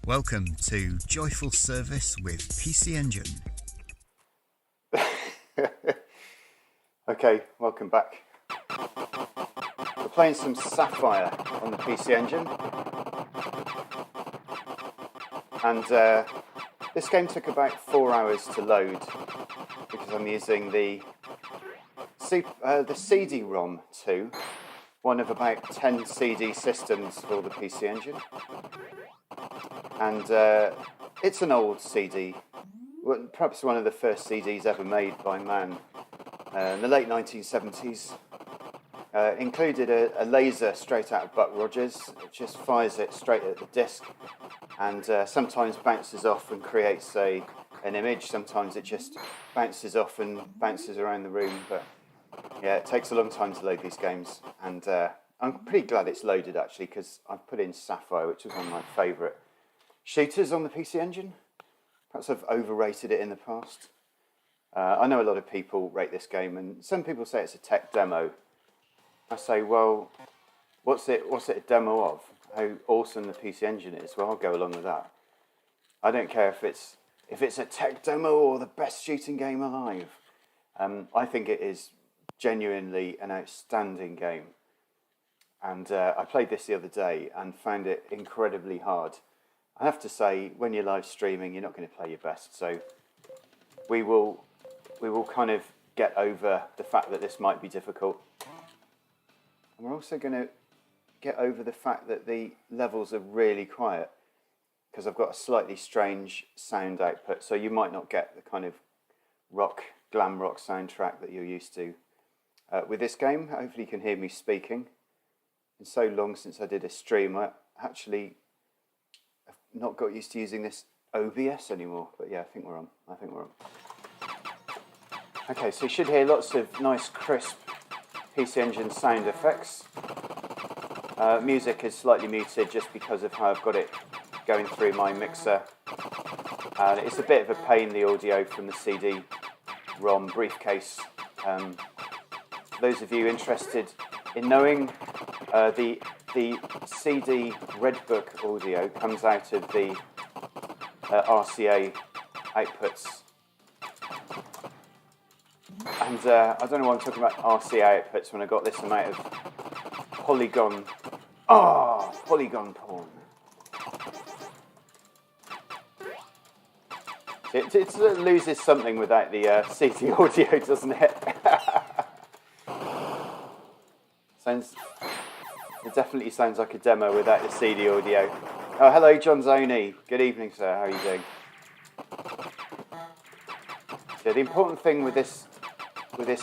Welcome to Joyful Service with PC Engine. Okay, welcome back. We're playing some Sapphire on the PC Engine. And this game took about 4 hours to load because I'm using the CD-ROM 2, one of about 10 CD systems for the PC Engine. And it's an old CD, perhaps one of the first CDs ever made by man in the late 1970s. Included a laser straight out of Buck Rogers. It just fires it straight at the disc and sometimes bounces off and creates an image. Sometimes it just bounces off and bounces around the room. But yeah, it takes a long time to load these games. And I'm pretty glad it's loaded actually, because I've put in Sapphire, which was one of my favourite shooters on the PC Engine. Perhaps I've overrated it in the past. I know a lot of people rate this game, and some people say it's a tech demo. I say, well, what's it a demo of? How awesome the PC Engine is. Well, I'll go along with that. I don't care if it's a tech demo or the best shooting game alive. I think it is genuinely an outstanding game. And I played this the other day and found it incredibly hard. I have to say, when you're live streaming, you're not going to play your best. So we will kind of get over the fact that this might be difficult. And we're also going to get over the fact that the levels are really quiet, because I've got a slightly strange sound output. So you might not get the kind of glam rock soundtrack that you're used to with this game. Hopefully you can hear me speaking. It's so long since I did a stream. I actually have not got used to using this OBS anymore. But yeah, I think we're on. Okay, so you should hear lots of nice, crisp PC Engine sound effects. Music is slightly muted just because of how I've got it going through my mixer. It's a bit of a pain, the audio from the CD-ROM briefcase. Those of you interested in knowing, the CD Redbook audio comes out of the RCA outputs. And I don't know why I'm talking about RCA outputs when I got this amount of polygon porn. It loses something without the CD audio, doesn't it? It definitely sounds like a demo without the CD audio. Oh, hello, John Zoney. Good evening, sir. How are you doing? So the important thing with this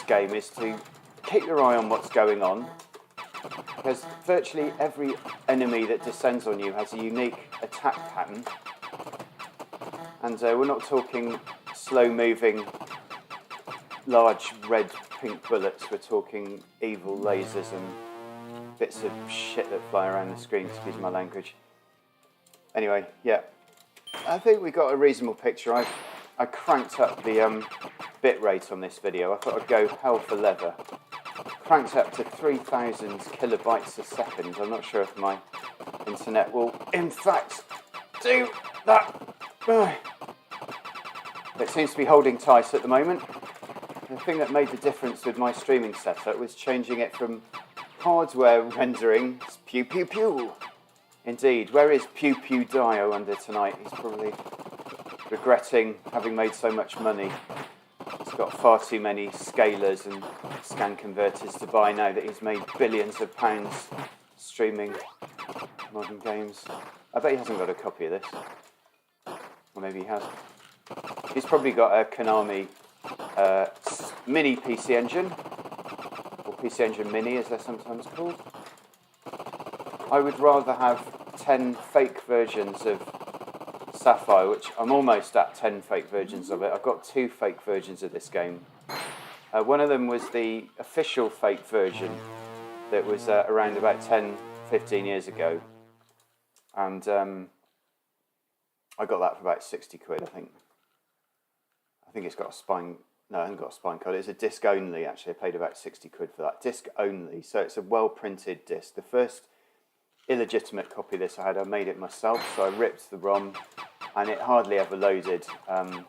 game is to keep your eye on what's going on, because virtually every enemy that descends on you has a unique attack pattern. And we're not talking slow-moving, large red, pink bullets. We're talking evil lasers and bits of shit that fly around the screen, excuse my language. Anyway, yeah, I think we got a reasonable picture. I cranked up the bit rate on this video. I thought I'd go hell for leather. Cranked up to 3,000 kilobytes a second. I'm not sure if my internet will, in fact, do that. It seems to be holding tight at the moment. The thing that made the difference with my streaming setup was changing it from hardware rendering, pew pew pew. Indeed, where is Pew Pew Dio under tonight? He's probably regretting having made so much money. He's got far too many scalers and scan converters to buy now that he's made billions of pounds streaming modern games. I bet he hasn't got a copy of this. Or maybe he has. He's probably got a Konami mini PC Engine, or PC Engine Mini as they're sometimes called. I would rather have 10 fake versions of Sapphire, which I'm almost at 10 fake versions of it. I've got 2 fake versions of this game. One of them was the official fake version that was around about 10, 15 years ago. And I got that for about 60 quid, I think. I think it's got a spine. No, I haven't got a spine card. It's a disc only, actually. I paid about 60 quid for that. Disc only. So it's a well-printed disc. The first illegitimate copy of this I had. I made it myself, so I ripped the ROM, and it hardly ever loaded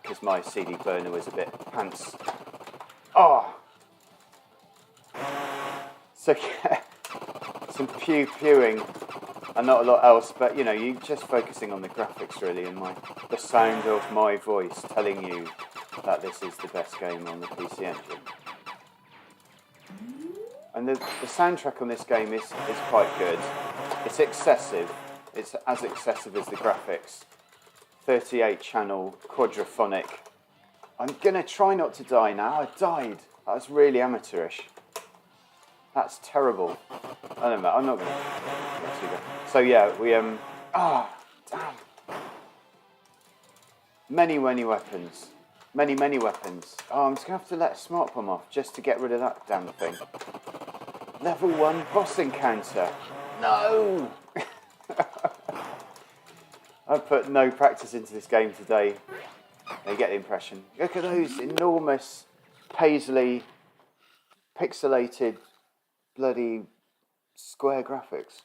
because my CD burner was a bit pants. Oh! So yeah, some pew-pewing and not a lot else, but you know, you just focusing on the graphics really, and the sound of my voice telling you that this is the best game on the PC Engine. And the soundtrack on this game is quite good. It's excessive. It's as excessive as the graphics. 38 channel, quadraphonic. I'm gonna try not to die now. I died. That was really amateurish. That's terrible. I don't know. I'm not gonna. So yeah, we damn. Many weapons. Many weapons. Oh, I'm just gonna have to let Smart Bomb off just to get rid of that damn thing. Level 1 boss encounter. No! I've put no practice into this game today. You get the impression. Look at those enormous, paisley, pixelated, bloody square graphics.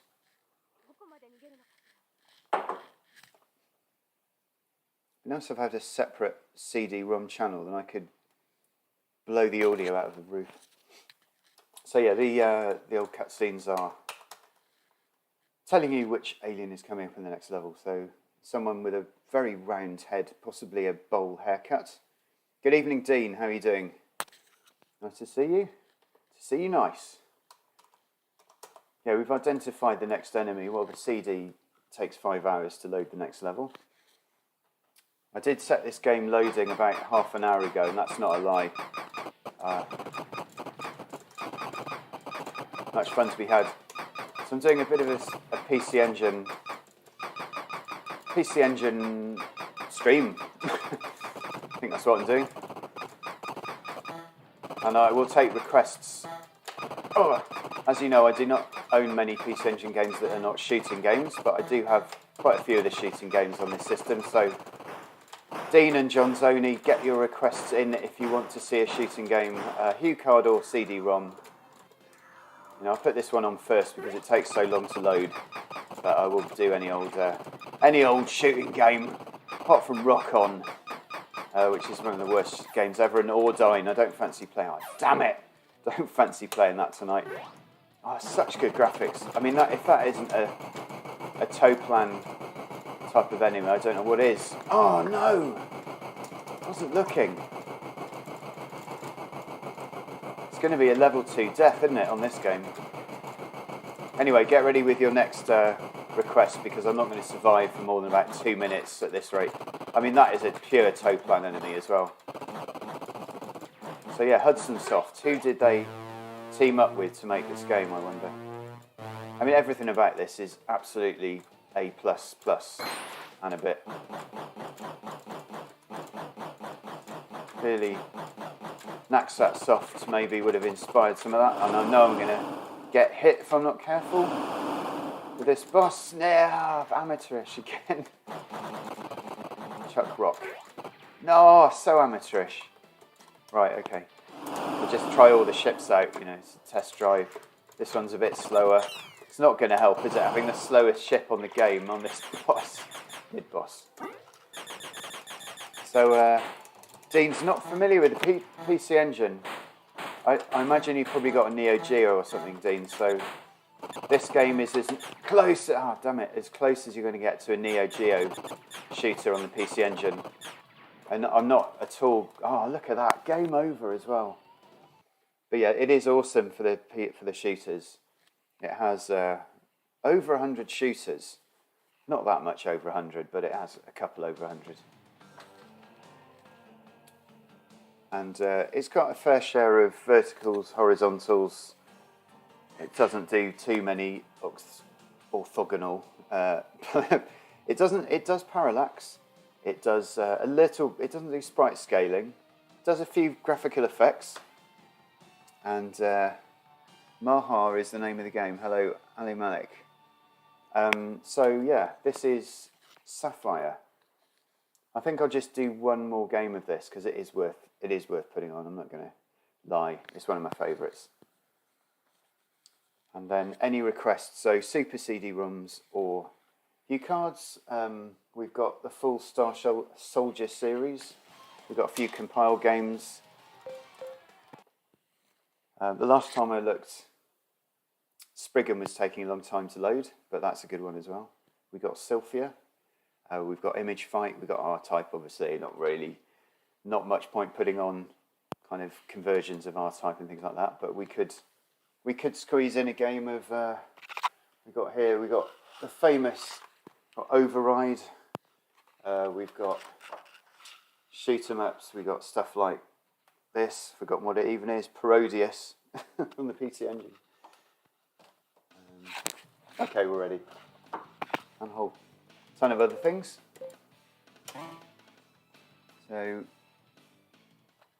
It'd be nice if I had a separate CD-ROM channel, then I could blow the audio out of the roof. So yeah, the old cutscenes are telling you which alien is coming up in the next level. So someone with a very round head, possibly a bowl haircut. Good evening, Dean. How are you doing? Nice to see you. To see you nice. Yeah, we've identified the next enemy. Well, the CD takes 5 hours to load the next level. I did set this game loading about half an hour ago, and that's not a lie. Much fun to be had. So I'm doing a bit of a PC Engine stream. I think that's what I'm doing. And I will take requests. Oh, as you know, I do not own many PC Engine games that are not shooting games, but I do have quite a few of the shooting games on this system. So Dean and John Zoni, get your requests in if you want to see a shooting game, HuCard or CD-ROM. You know, I'll put this one on first because it takes so long to load that I will do any old shooting game, apart from Rock On, which is one of the worst games ever, and Ordine. I don't fancy playing. Oh, damn it! Don't fancy playing that tonight. Oh, such good graphics. I mean, if that isn't a Toplan type of enemy, I don't know what is. Oh no! I wasn't looking. It's going to be a level 2 death, isn't it, on this game? Anyway, get ready with your next request, because I'm not going to survive for more than about 2 minutes at this rate. I mean, that is a pure Toplan enemy as well. So yeah, Hudson Soft. Who did they team up with to make this game, I wonder? I mean, everything about this is absolutely A++ and a bit. Clearly, Naxat Soft maybe would have inspired some of that, and I know I'm going to get hit if I'm not careful with this boss. Nah, amateurish again. Chuck Rock. No, so amateurish. Right, okay. We'll just try all the ships out, you know, it's a test drive. This one's a bit slower. It's not going to help, is it, having the slowest ship on the game on this boss, mid-boss. So, Dean's not familiar with the PC Engine. I imagine you've probably got a Neo Geo or something, Dean, so this game is as close, as close as you're going to get to a Neo Geo shooter on the PC Engine. And I'm not at all, oh, look at that, game over as well. But yeah, it is awesome for the shooters. It has over 100 shooters. Not that much over 100, but it has a couple over 100. And it's got a fair share of verticals, horizontals. It doesn't do too many orthogonal. It does parallax. It does a little. It doesn't do sprite scaling. It does a few graphical effects. And Maha is the name of the game. Hello, Ali Malik. So yeah, this is Sapphire. I think I'll just do one more game of this because it is worth putting on. I'm not going to lie. It's one of my favourites. And then any requests, so Super CD-ROMs or U-cards. We've got the full Star Soldier series. We've got a few compile games. The last time I looked, Spriggan was taking a long time to load, but that's a good one as well. We've got Sapphire. We've got Image Fight. We've got R-Type, obviously. Not much point putting on kind of conversions of R-Type and things like that, but we could squeeze in a game of, we've got the famous Override, we've got shoot 'em ups, we've got stuff like this, forgotten what it even is, Parodius from the PC Engine. Okay, we're ready. And a whole ton of other things. So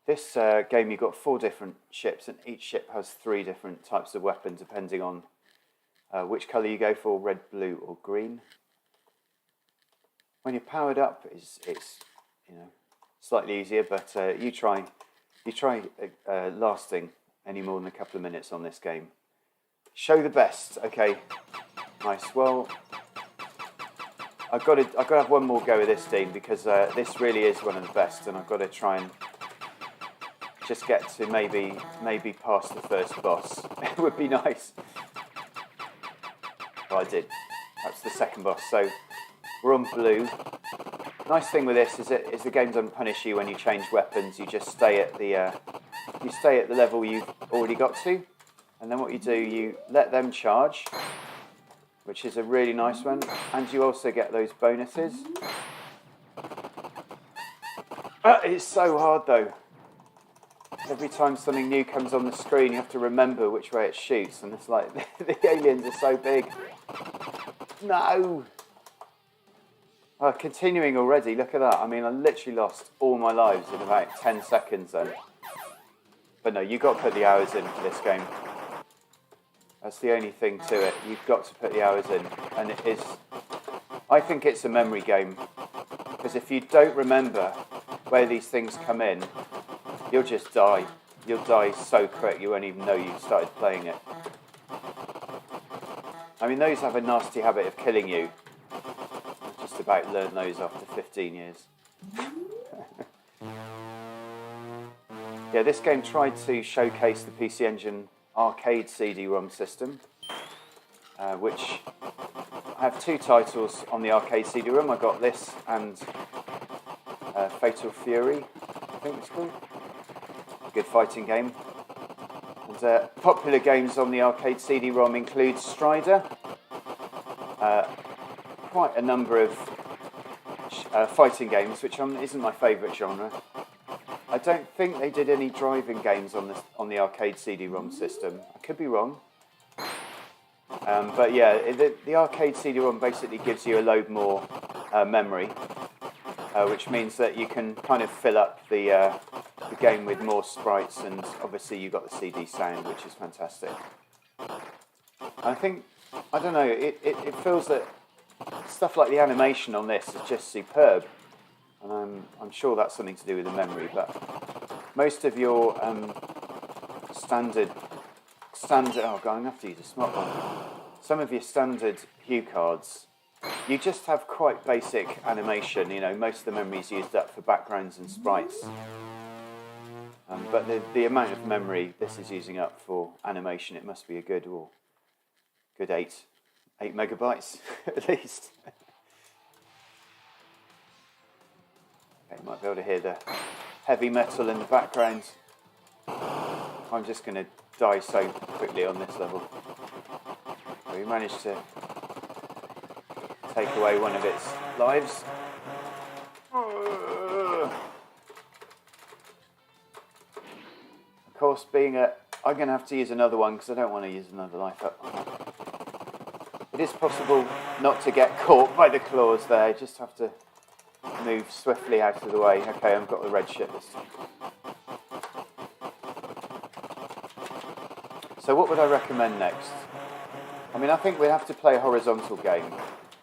this game, you've got 4 different ships, and each ship has 3 different types of weapon, depending on which colour you go for, red, blue, or green. When you're powered up, it's slightly easier, but you try lasting any more than a couple of minutes on this game. Show the best. Okay, nice. Well, I've got to have one more go at this, Dean, because this really is one of the best, and I've got to try and just get to maybe past the first boss. It would be nice. Well, I did. That's the second boss. So we're on blue. Nice thing with this is the game doesn't punish you when you change weapons. You just stay at the level you've already got to, and then what you do, you let them charge, which is a really nice one, and you also get those bonuses. It's so hard though. Every time something new comes on the screen, you have to remember which way it shoots, and it's like the aliens are so big. No! Continuing already, look at that. I mean, I literally lost all my lives in about 10 seconds then. But no, you've got to put the hours in for this game. That's the only thing to it. You've got to put the hours in. And it is... I think it's a memory game. Because if you don't remember where these things come in, you'll just die. You'll die so quick you won't even know you started playing it. I mean, those have a nasty habit of killing you. I've just about learned those after 15 years. Yeah, this game tried to showcase the PC Engine arcade CD-ROM system, which I have 2 titles on the arcade CD-ROM. I got this and Fatal Fury, I think it's called. Good fighting game. And popular games on the arcade CD-ROM include Strider, quite a number of fighting games, which isn't my favourite genre. I don't think they did any driving games on the arcade CD-ROM system. I could be wrong. But yeah, the arcade CD-ROM basically gives you a load more memory, which means that you can kind of fill up the game with more sprites, and obviously you've got the CD sound, which is fantastic. I think, I don't know, it feels that stuff like the animation on this is just superb, and I'm sure that's something to do with the memory, but most of your standard, oh god, I'm going to have to use a smart one. Some of your standard Hue cards, you just have quite basic animation, most of the memory is used up for backgrounds and sprites. But the amount of memory this is using up for animation, it must be a good 8 megabytes at least. Okay, you might be able to hear the heavy metal in the background. I'm just going to die so quickly on this level. We managed to take away one of its lives. Of course, I'm going to have to use another one because I don't want to use another life up. It is possible not to get caught by the claws there. I just have to move swiftly out of the way. Okay, I've got the red ship this time. So what would I recommend next? I mean, I think we'd have to play a horizontal game,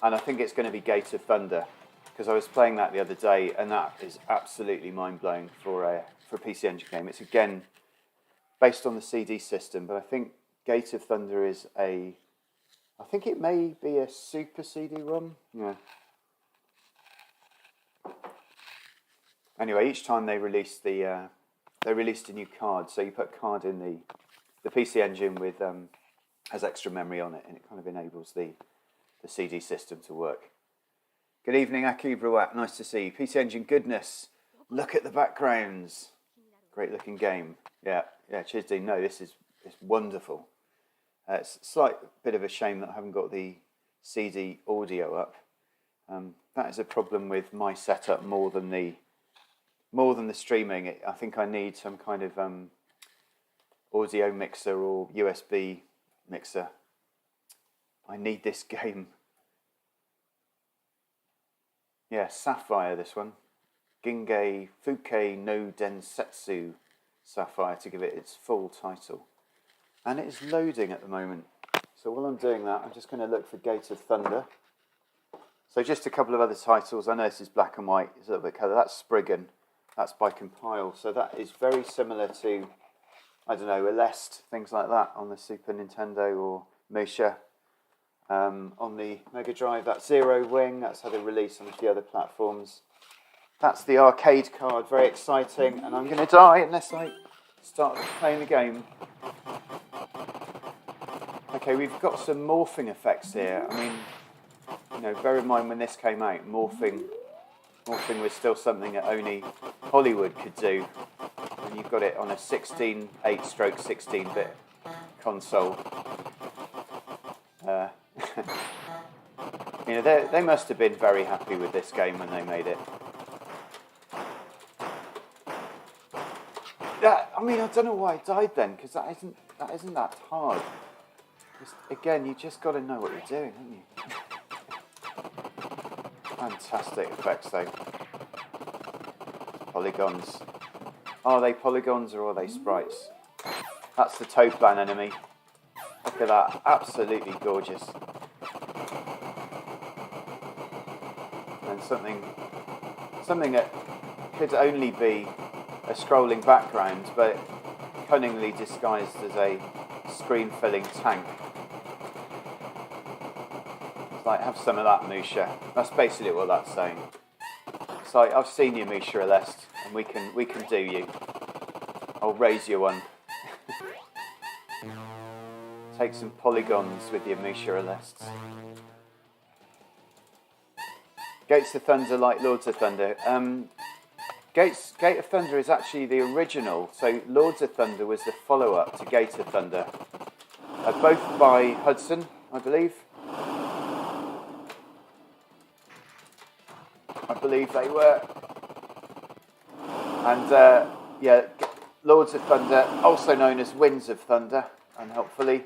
and I think it's going to be Gate of Thunder, because I was playing that the other day, and that is absolutely mind-blowing for a PC Engine game. It's again based on the CD system, but I think Gate of Thunder is I think it may be a Super CD-ROM. Yeah. Anyway, each time they released a new card, so you put a card in the PC Engine with has extra memory on it, and it kind of enables the CD system to work. Good evening, Aki Bruat. Nice to see you. PC Engine goodness. Look at the backgrounds. Great looking game. Yeah. Cheers, Dean. No, it's wonderful. It's a slight bit of a shame that I haven't got the CD audio up. That is a problem with my setup more than the streaming. I think I need some kind of audio mixer or USB mixer. I need this game. Yeah, Sapphire, this one. Gingei Fuke no Densetsu Sapphire, to give it its full title. And it is loading at the moment. So while I'm doing that, I'm just going to look for Gate of Thunder. So just a couple of other titles. I know this is black and white. It's a little bit colour. That's Spriggan. That's by Compile. So that is very similar to, I don't know, Aleste, things like that on the Super Nintendo or Musha. On the Mega Drive, that's Zero Wing. That's had a release on a few other platforms. That's the arcade card. Very exciting. And I'm going to die unless I start playing the game. Okay, we've got some morphing effects here. I mean, you know, bear in mind when this came out, morphing was still something that only Hollywood could do. And you've got it on a 8/16-bit console. You know, they must have been very happy with this game when they made it. I mean, I don't know why I died then, because that isn't that hard. Again, you just got to know what you're doing, haven't you? Fantastic effects, though. Polygons. Are they polygons or are they sprites? That's the Toplan enemy. Look at that. Absolutely gorgeous. And something that could only be a scrolling background, but cunningly disguised as a screen-filling tank. It's like, have some of that, Musha. That's basically what that's saying. It's like, I've seen you, Musha Aleste, and we can do you. I'll raise you one. Take some polygons with your Musha Aleste. Gates of Thunder like Lords of Thunder. Gate of Thunder is actually the original, so Lords of Thunder was the follow-up to Gate of Thunder. Both by Hudson, I believe. I believe they were. And yeah, Lords of Thunder, also known as Winds of Thunder, unhelpfully.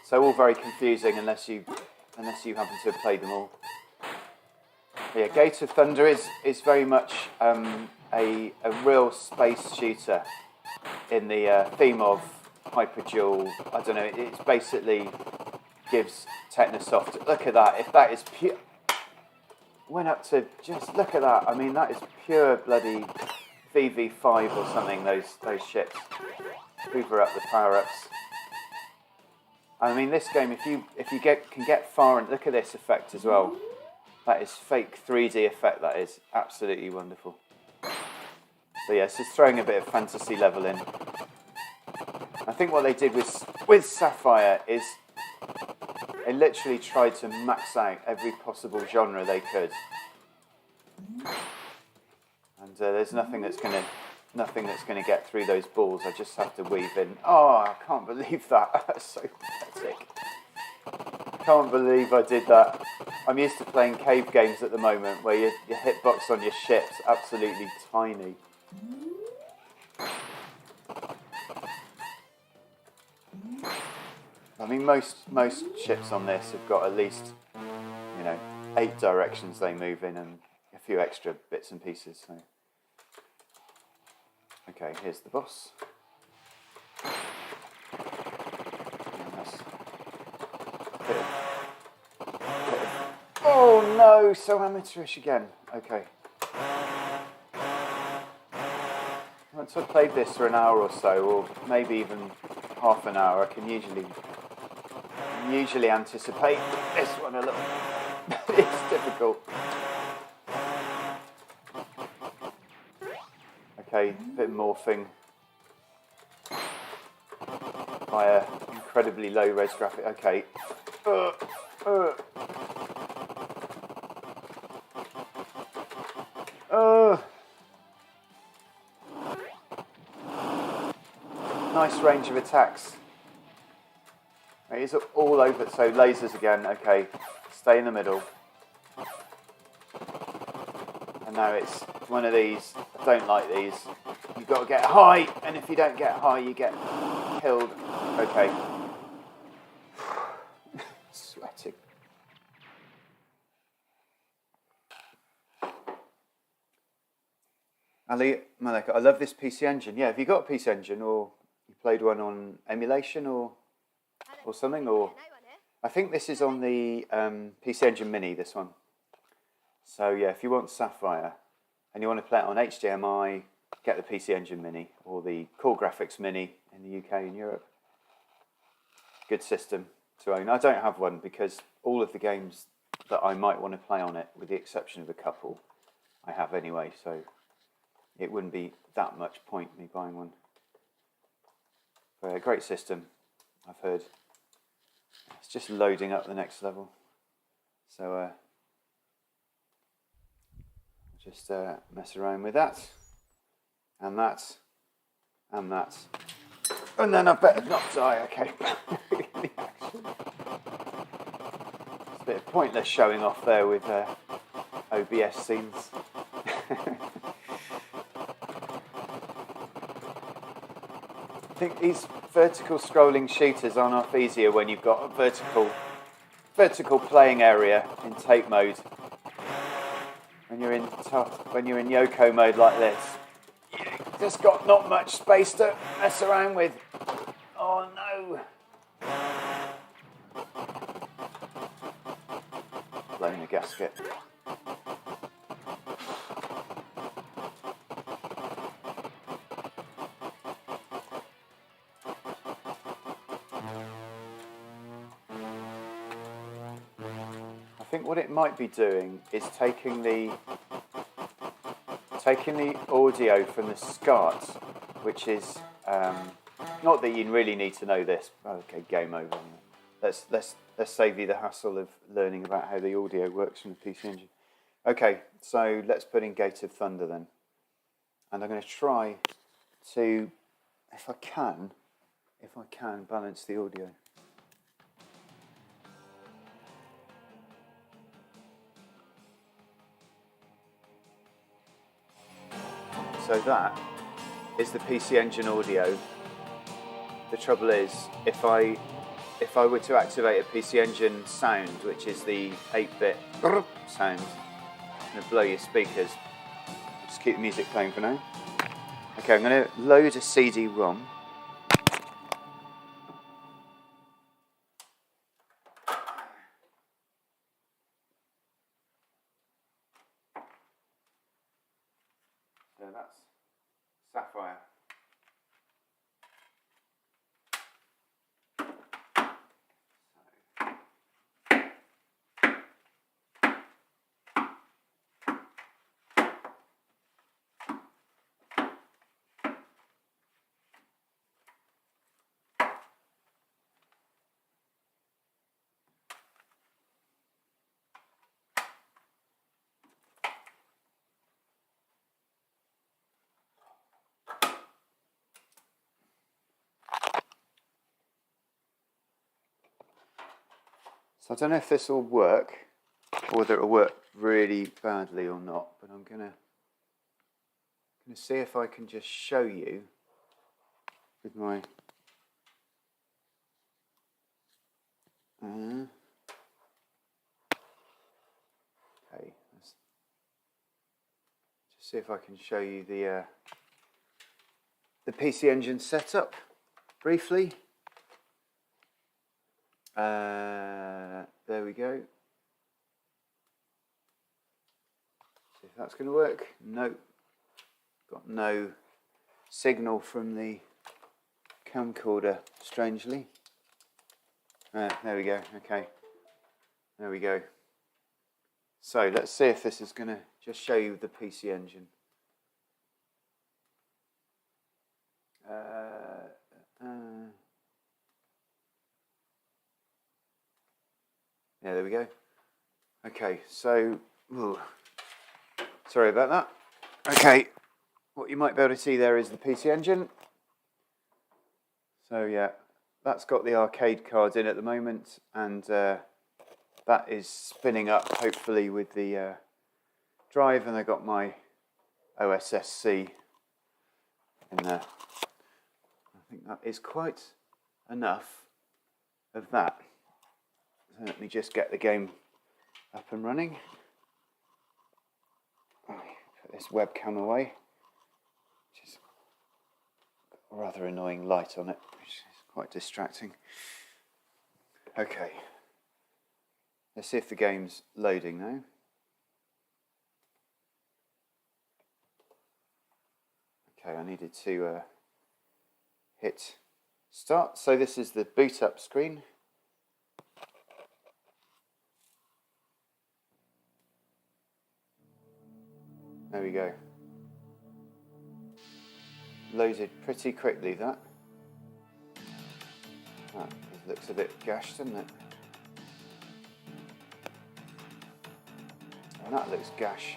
So all very confusing unless you happen to have played them all. Yeah, Gate of Thunder is very much a real space shooter in the theme of Hyperdual. I don't know, it's basically gives Technosoft, look at that, if that is pure, went up to, just look at that, I mean that is pure bloody VV5 or something, those ships. Hoover up the power-ups. I mean this game, if you can get far, and look at this effect as well. That is fake 3D effect, that is absolutely wonderful. So yes, just throwing a bit of fantasy level in. I think what they did with Sapphire is they literally tried to max out every possible genre they could. And there's nothing that's gonna get through those balls. I just have to weave in. Oh, I can't believe that. That's so pathetic. Can't believe I did that. I'm used to playing cave games at the moment where your hitbox on your ship's absolutely tiny. I mean, most ships on this have got at least, 8 directions they move in and a few extra bits and pieces. So. Okay, here's the boss. Oh no, so amateurish again. Okay. Once I've played this for an hour or so, or maybe even half an hour, I can usually anticipate this one a little. It's difficult. Okay, a bit morphing by a incredibly low res graphic. Okay. Nice range of attacks. It's all over. So lasers again. Okay, stay in the middle. And now it's one of these. I don't like these. You've got to get high, and if you don't get high, you get killed. Okay. Sweating. Ali Malek, I love this PC Engine. Yeah, have you got a PC Engine, or you played one on emulation, or something? Or I think this is on the PC Engine Mini. This one. So yeah, if you want Sapphire and you want to play it on HDMI, get the PC Engine Mini or the Core Graphics Mini in the UK and Europe. Good system to own. I don't have one because all of the games that I might want to play on it, with the exception of a couple, I have anyway, so it wouldn't be that much point me buying one. But a great system, I've heard. It's just loading up the next level. So just mess around with that, and that, and that. And then I better not die, okay. It's a bit pointless showing off there with OBS scenes. I think these vertical scrolling shooters are not easier when you've got a vertical playing area in tape mode. When you're in Yoko mode like this, you've just got not much space to mess around with. Oh no! Blowing a gasket. I think what it might be doing is taking the audio from the SCART, which is not that you really need to know this. Okay, game over. Let's save you the hassle of learning about how the audio works from the PC Engine. Okay, so let's put in Gate of Thunder then, and I'm going to try to, if I can, balance the audio. So that is the PC Engine audio. The trouble is, if I were to activate a PC Engine sound, which is the 8-bit sound, it's going to blow your speakers. Just keep the music playing for now. Okay, I'm going to load a CD-ROM. So that's Sapphire. So I don't know if this will work, or whether it will work really badly or not, but I'm gonna see if I can just show you with my okay, let's just see if I can show you the PC Engine setup briefly. There we go. See if that's going to work. Nope. Got no signal from the camcorder strangely. There we go. Okay, there we go. So let's see if this is going to just show you the PC Engine. Yeah, there we go. Okay, so sorry about that. Okay, what you might be able to see there is the PC Engine. So yeah, that's got the arcade cards in at the moment, and that is spinning up hopefully with the drive, and I got my OSSC in there. I think that is quite enough of that. So let me just get the game up and running. Put this webcam away, which is a rather annoying light on it, which is quite distracting. Okay, let's see if the game's loading now. Okay, I needed to hit start. So this is the boot up screen. There we go. Loaded pretty quickly, that. That looks a bit gashed, doesn't it? And that looks gash.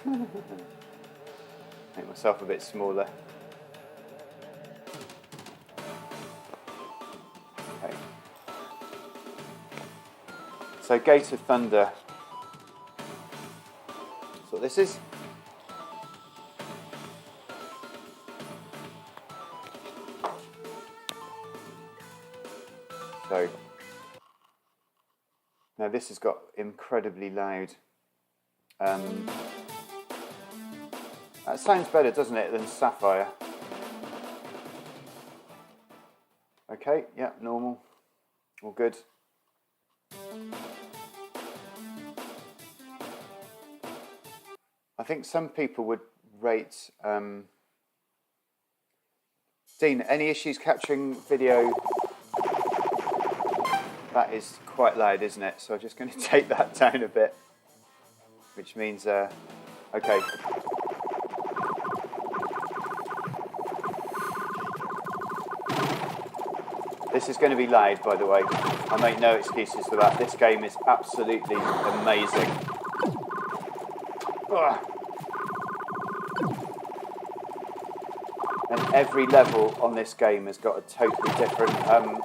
Make myself a bit smaller. Okay. So Gate of Thunder. That's what this is. So now this has got incredibly loud. That sounds better, doesn't it, than Sapphire? Okay, yeah, normal, all good. I think some people would rate Dean, any issues capturing video? That is quite loud, isn't it? So I'm just going to take that down a bit, which means, okay. This is going to be loud, by the way. I make no excuses for that. This game is absolutely amazing. Ugh. And every level on this game has got a totally different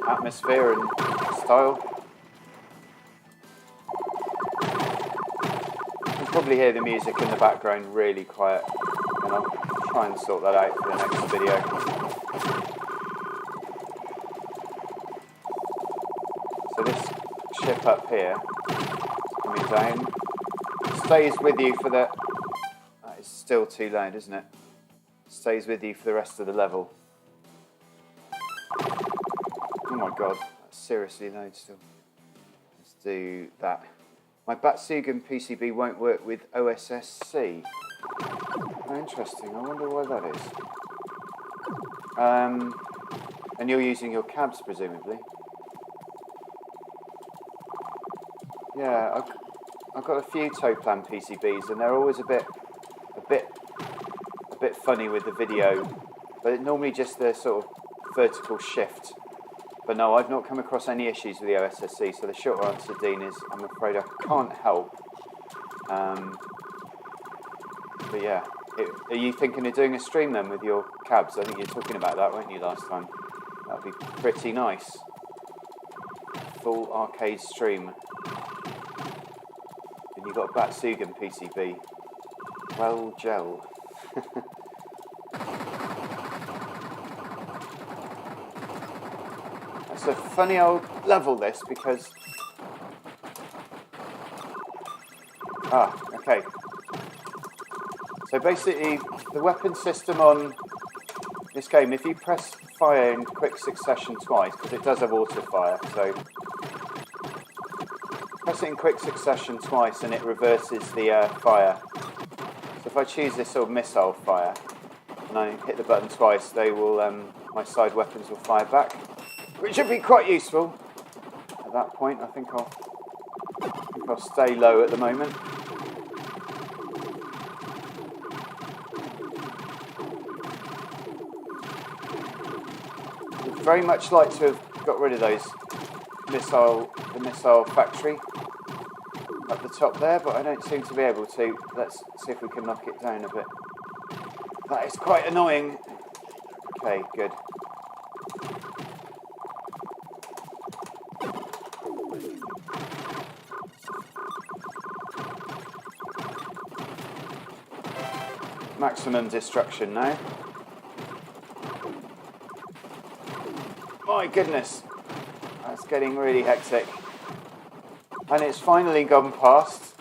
atmosphere and style. You can probably hear the music in the background really quiet, and I'll try and sort that out for the next video. So this ship up here, coming down, stays with you for the... That is still too loud, isn't it? Stays with you for the rest of the level. Oh my god, that's seriously loud still. Let's do that. My Batsugan PCB won't work with OSSC. Oh, interesting, I wonder why that is. And you're using your cabs, presumably? Yeah, I've got a few Toplan PCBs, and they're always a bit funny with the video, but it normally just the sort of vertical shift. But no, I've not come across any issues with the OSSC, so the short answer, Dean, is I'm afraid I can't help. But yeah, are you thinking of doing a stream then with your cabs? I think you were talking about that, weren't you, last time? That would be pretty nice. Full arcade stream. And you've got a Batsugan PCB. Well, gel. It's a funny old level, this, because... okay. So basically, the weapon system on this game, if you press fire in quick succession twice, because it does have auto fire, so... Press it in quick succession twice and it reverses the fire. So if I choose this sort of missile fire, and I hit the button twice, they will my side weapons will fire back, which should be quite useful. At that point, I think I'll stay low at the moment. I'd very much like to have got rid of those the missile factory at the top there, but I don't seem to be able to. Let's see if we can knock it down a bit. That is quite annoying. Okay, good. Maximum destruction now. My goodness, that's getting really hectic. And it's finally gone past.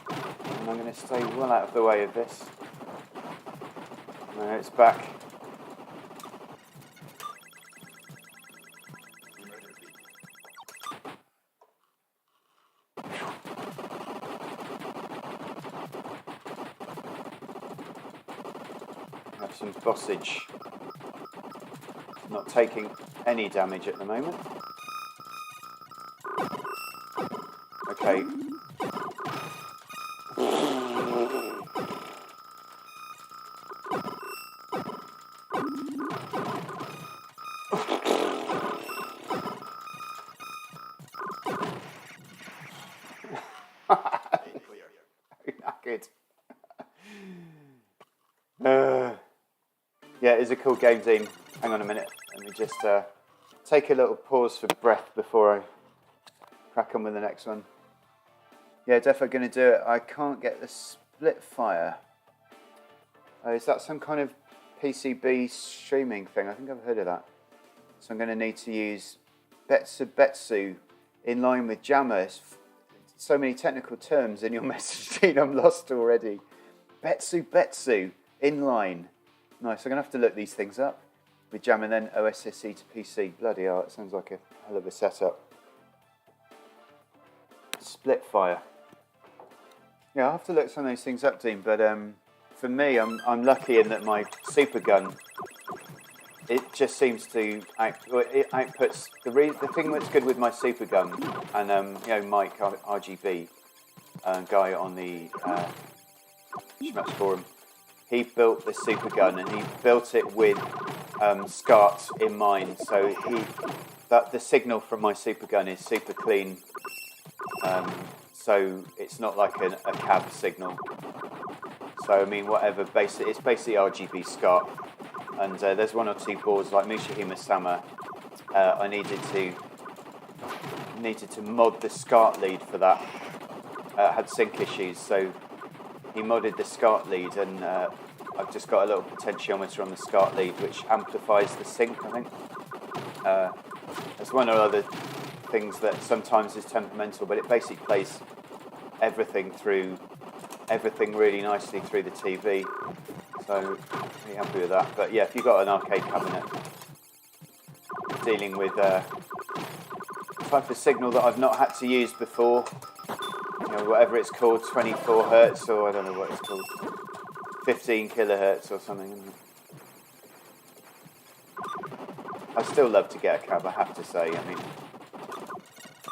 And I'm going to stay well out of the way of this. No, it's back. Have some bossage. Not taking any damage at the moment. Okay. Good. Yeah, it's a cool game, Dean. Hang on a minute. Let me just take a little pause for breath before I crack on with the next one. Yeah, definitely going to do it. I can't get the split fire. Is that some kind of PCB streaming thing? I think I've heard of that. So I'm going to need to use Betsu in line with Jammer. So many technical terms in your message, Dean. I'm lost already. Betsu in line. Nice. I'm going to have to look these things up. With Jam and then OSSE to PC. Bloody hell, it sounds like a hell of a setup. Split fire. Yeah, I'll have to look some of those things up, Dean, but for me, I'm lucky in that my super gun, it just seems to it outputs the thing that's good with my super gun, and Mike RGB, guy on the Schmaps forum, he built this super gun and he built it with SCART in mind, so the signal from my super gun is super clean, so it's not like a cab signal. So I mean, whatever, it's basically RGB SCART, and there's one or two boards like Mushihima Sama. I needed to mod the SCART lead for that. Had sync issues, so he modded the SCART lead, and I've just got a little potentiometer on the SCART lead which amplifies the sync, I think. There's one or other things that sometimes is temperamental, but it basically plays everything really nicely through the TV. So, pretty happy with that. But yeah, if you've got an arcade cabinet dealing with a type of signal that I've not had to use before, whatever it's called, 24 hertz, or I don't know what it's called, 15 kilohertz or something. I still love to get a cab, I have to say. I mean,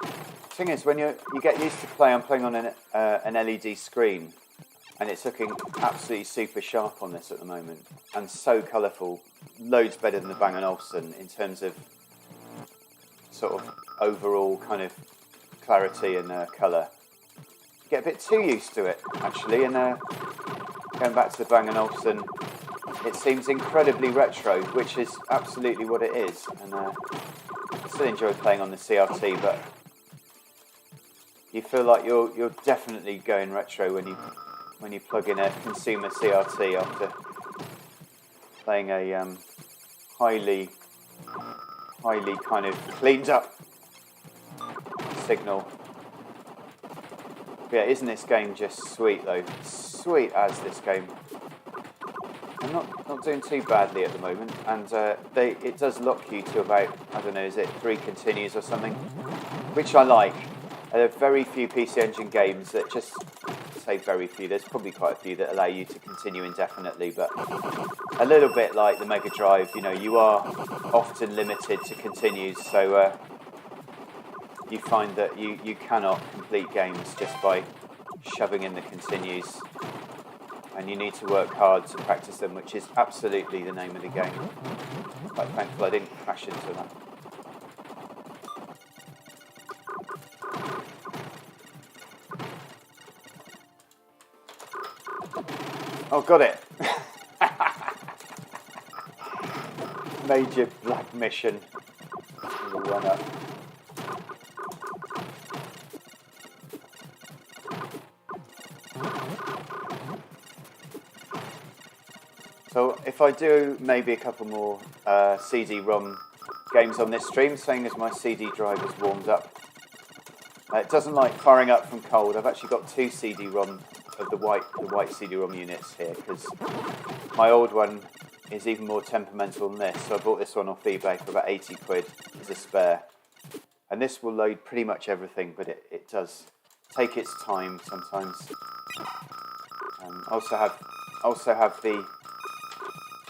the thing is, when you get used to I'm playing on an LED screen, and it's looking absolutely super sharp on this at the moment, and so colourful, loads better than the Bang & Olufsen in terms of sort of overall kind of clarity and colour. You get a bit too used to it, actually, and going back to the Bang & Olufsen, it seems incredibly retro, which is absolutely what it is, and I still enjoy playing on the CRT, but you feel like you're definitely going retro when you plug in a consumer CRT after playing a highly kind of cleaned up signal. Yeah, isn't this game just sweet though? Sweet as this game. I'm not doing too badly at the moment, and it does lock you to about, I don't know, is it 3 continues or something, which I like. There are very few PC Engine games that just say very few. There's probably quite a few that allow you to continue indefinitely, but a little bit like the Mega Drive, you know, you are often limited to continues, so you find that you cannot complete games just by shoving in the continues, and you need to work hard to practice them, which is absolutely the name of the game. Quite thankful I didn't crash into that. Oh, got it. Major black mission. We'll run up. So if I do maybe a couple more CD-ROM games on this stream, saying as my CD drive is warmed up. It doesn't like firing up from cold. I've actually got 2 CD-ROM of the white CD-ROM units here, because my old one is even more temperamental than this. So I bought this one off eBay for about 80 quid as a spare. And this will load pretty much everything, but it does take its time sometimes.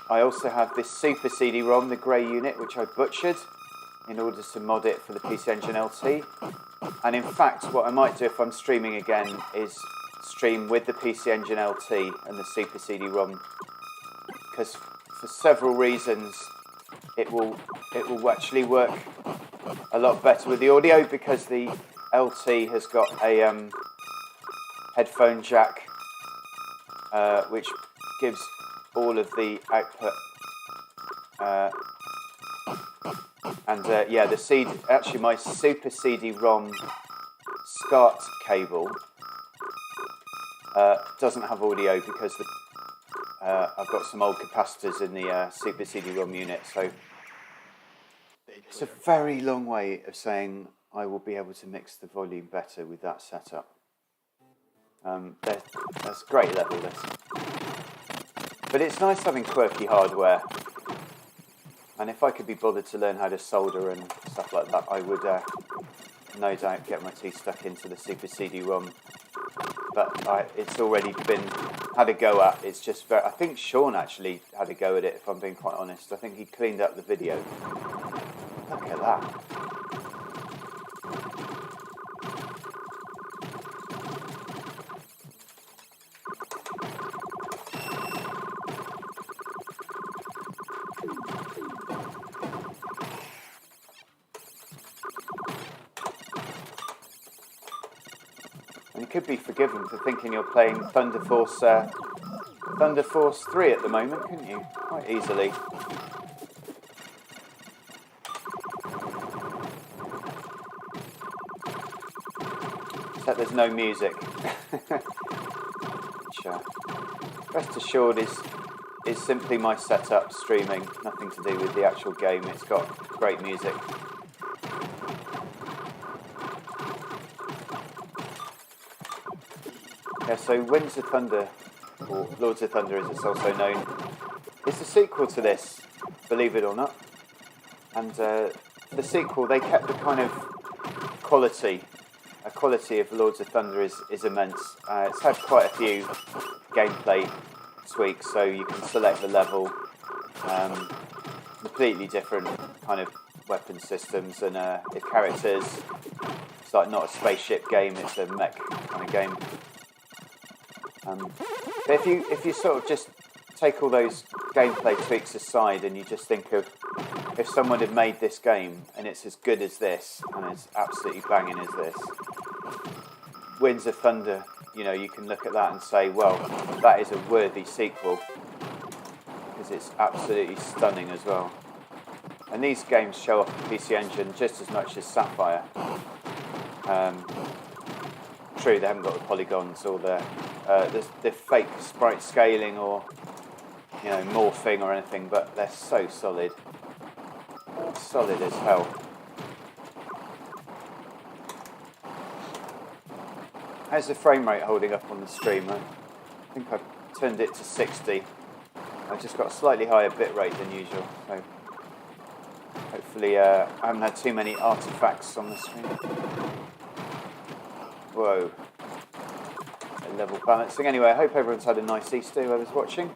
I also have this Super CD-ROM, the grey unit, which I butchered in order to mod it for the PC Engine LT. And in fact, what I might do if I'm streaming again is stream with the PC Engine LT and the Super CD-ROM, because for several reasons it will actually work a lot better with the audio, because the LT has got a headphone jack which gives all of the output, yeah, the CD, actually my Super CD-ROM SCART cable doesn't have audio, because I've got some old capacitors in the Super CD-ROM unit, so it's a very long way of saying I will be able to mix the volume better with that setup. That's great level, this. But it's nice having quirky hardware, and if I could be bothered to learn how to solder and stuff like that, I would no doubt get my teeth stuck into the Super CD-ROM. But it's already been had a go at. It's just I think Sean actually had a go at it, if I'm being quite honest. I think he cleaned up the video. Look at that. And you could be forgiven for thinking you're playing Thunder Force 3 at the moment, couldn't you? Quite easily. Except there's no music. Which, rest assured is simply my setup streaming, nothing to do with the actual game. It's got great music. Yeah, so Winds of Thunder, or Lords of Thunder as it's also known, is the sequel to this, believe it or not. And the sequel, they kept the kind of quality of Lords of Thunder is immense. It's had quite a few gameplay tweaks, so you can select the level, completely different kind of weapon systems and the characters. It's like not a spaceship game, it's a mech kind of game. But if you sort of just take all those gameplay tweaks aside and you just think of if someone had made this game and it's as good as this and it's absolutely banging as this, Winds of Thunder, you know, you can look at that and say, well, that is a worthy sequel, because it's absolutely stunning as well. And these games show off the PC Engine just as much as Sapphire. True, they haven't got the polygons or the fake sprite scaling or, you know, morphing or anything, but they're so solid. Solid as hell. How's the frame rate holding up on the stream? I think I've turned it to 60. I've just got a slightly higher bit rate than usual, so hopefully I haven't had too many artifacts on the screen. Whoa. a level balancing. Anyway, I hope everyone's had a nice Easter, whoever's watching.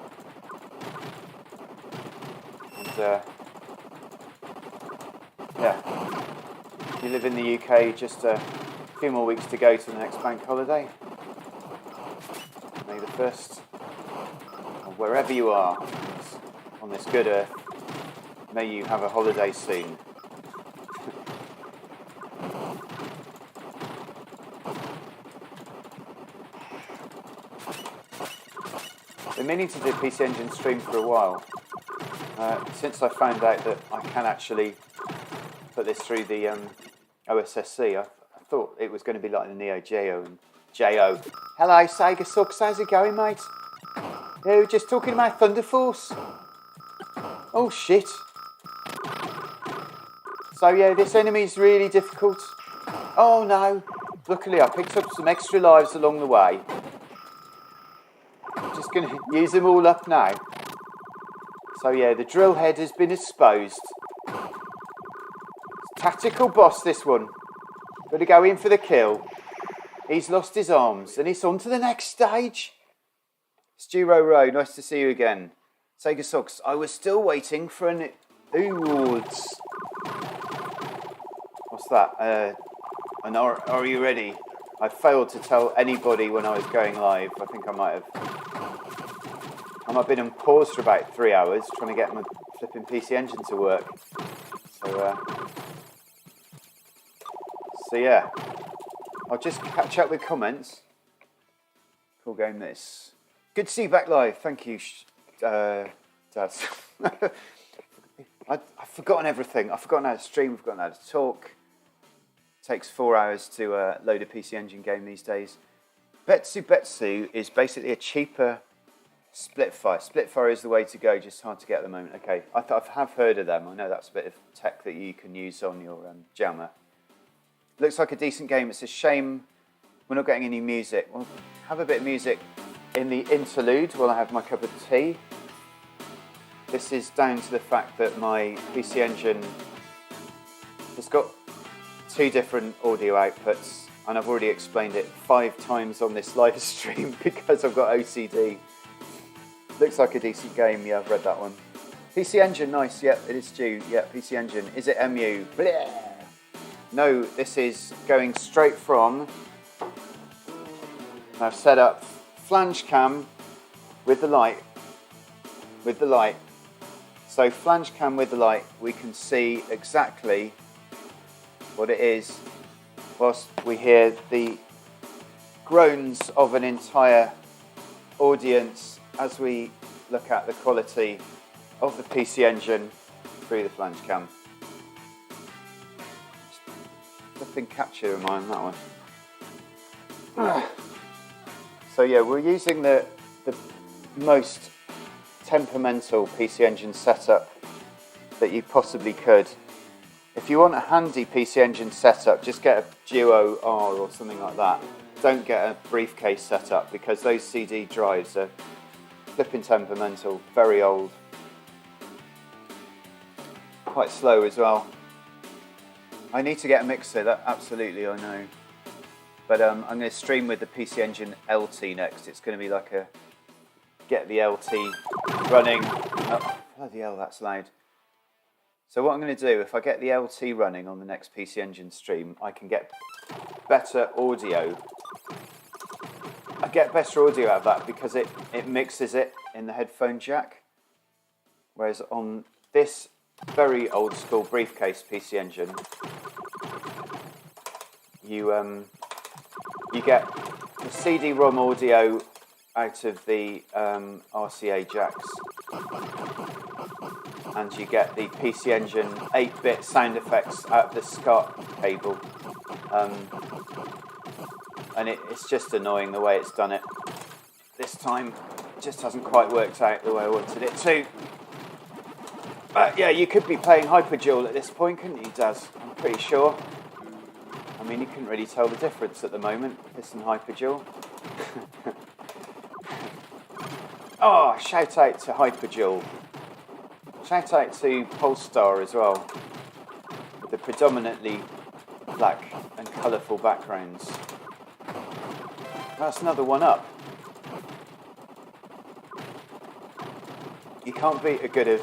And yeah, if you live in the UK, just a few more weeks to go to the next bank holiday. May the 1st, or wherever you are on this good earth, may you have a holiday soon. Been meaning to do a PC Engine stream for a while. Since I found out that I can actually put this through the OSSC, I thought it was going to be like the Neo Geo and Jo. Hello, Sega Sucks. How's it going, mate? Yeah, just talking about Thunder Force. Oh shit. So yeah, this enemy's really difficult. Oh no. Luckily I picked up some extra lives along the way. I'm just going to use them all up now. So yeah, the drill head has been exposed. Tactical boss, this one. Got to go in for the kill. He's lost his arms and he's on to the next stage. Stu Row, nice to see you again. Sega Socks, I was still waiting for an awards. What's that? And are you ready? I failed to tell anybody when I was going live. I think I might have been on pause for about 3 hours trying to get my flipping PC Engine to work. So yeah, I'll just catch up with comments. Cool game this. Good to see you back live. Thank you, Daz. I've forgotten everything. I've forgotten how to stream. I've forgotten how to talk. It takes 4 hours to load a PC Engine game these days. Betsu is basically a cheaper Splitfire. Splitfire is the way to go, just hard to get at the moment. Okay, I have heard of them. I know that's a bit of tech that you can use on your jammer. Looks like a decent game. It's a shame we're not getting any music. We'll have a bit of music in the interlude while I have my cup of tea. This is down to the fact that my PC Engine has got 2 different audio outputs, and I've already explained it 5 times on this live stream because I've got OCD. Looks like a decent game. Yeah, I've read that one. PC Engine, nice. Yep, it is due. Yep, PC Engine. Is it MU? Blech. No, this is going straight from. I've set up flange cam with the light. So flange cam with the light, we can see exactly what it is whilst we hear the groans of an entire audience as we look at the quality of the PC Engine through the flange cam. Nothing capture in mind that one. So yeah, we're using the most temperamental PC Engine setup that you possibly could. If you want a handy PC Engine setup, just get a Duo R or something like that. Don't get a briefcase setup because those CD drives are flipping temperamental, very old. Quite slow as well. I need to get a mixer, that absolutely I know. But I'm going to stream with the PC Engine LT next. It's going to be like a get the LT running. Oh, bloody hell, that's loud. So what I'm going to do, if I get the LT running on the next PC Engine stream, I can get better audio. I get better audio out of that because it mixes it in the headphone jack. Whereas on this very old school briefcase PC Engine, you get the CD-ROM audio out of the RCA jacks, and you get the PC Engine 8-bit sound effects out of the SCART cable, and it's just annoying the way it's done it. This time, it just hasn't quite worked out the way I wanted it to. But yeah, you could be playing Hyperdual at this point, couldn't you, Daz? I'm pretty sure. I mean, you couldn't really tell the difference at the moment, this and Hyperdual. Oh, shout out to Hyperdual. Shout out to Polestar as well. With the predominantly black and colourful backgrounds. That's another one up. You can't beat a good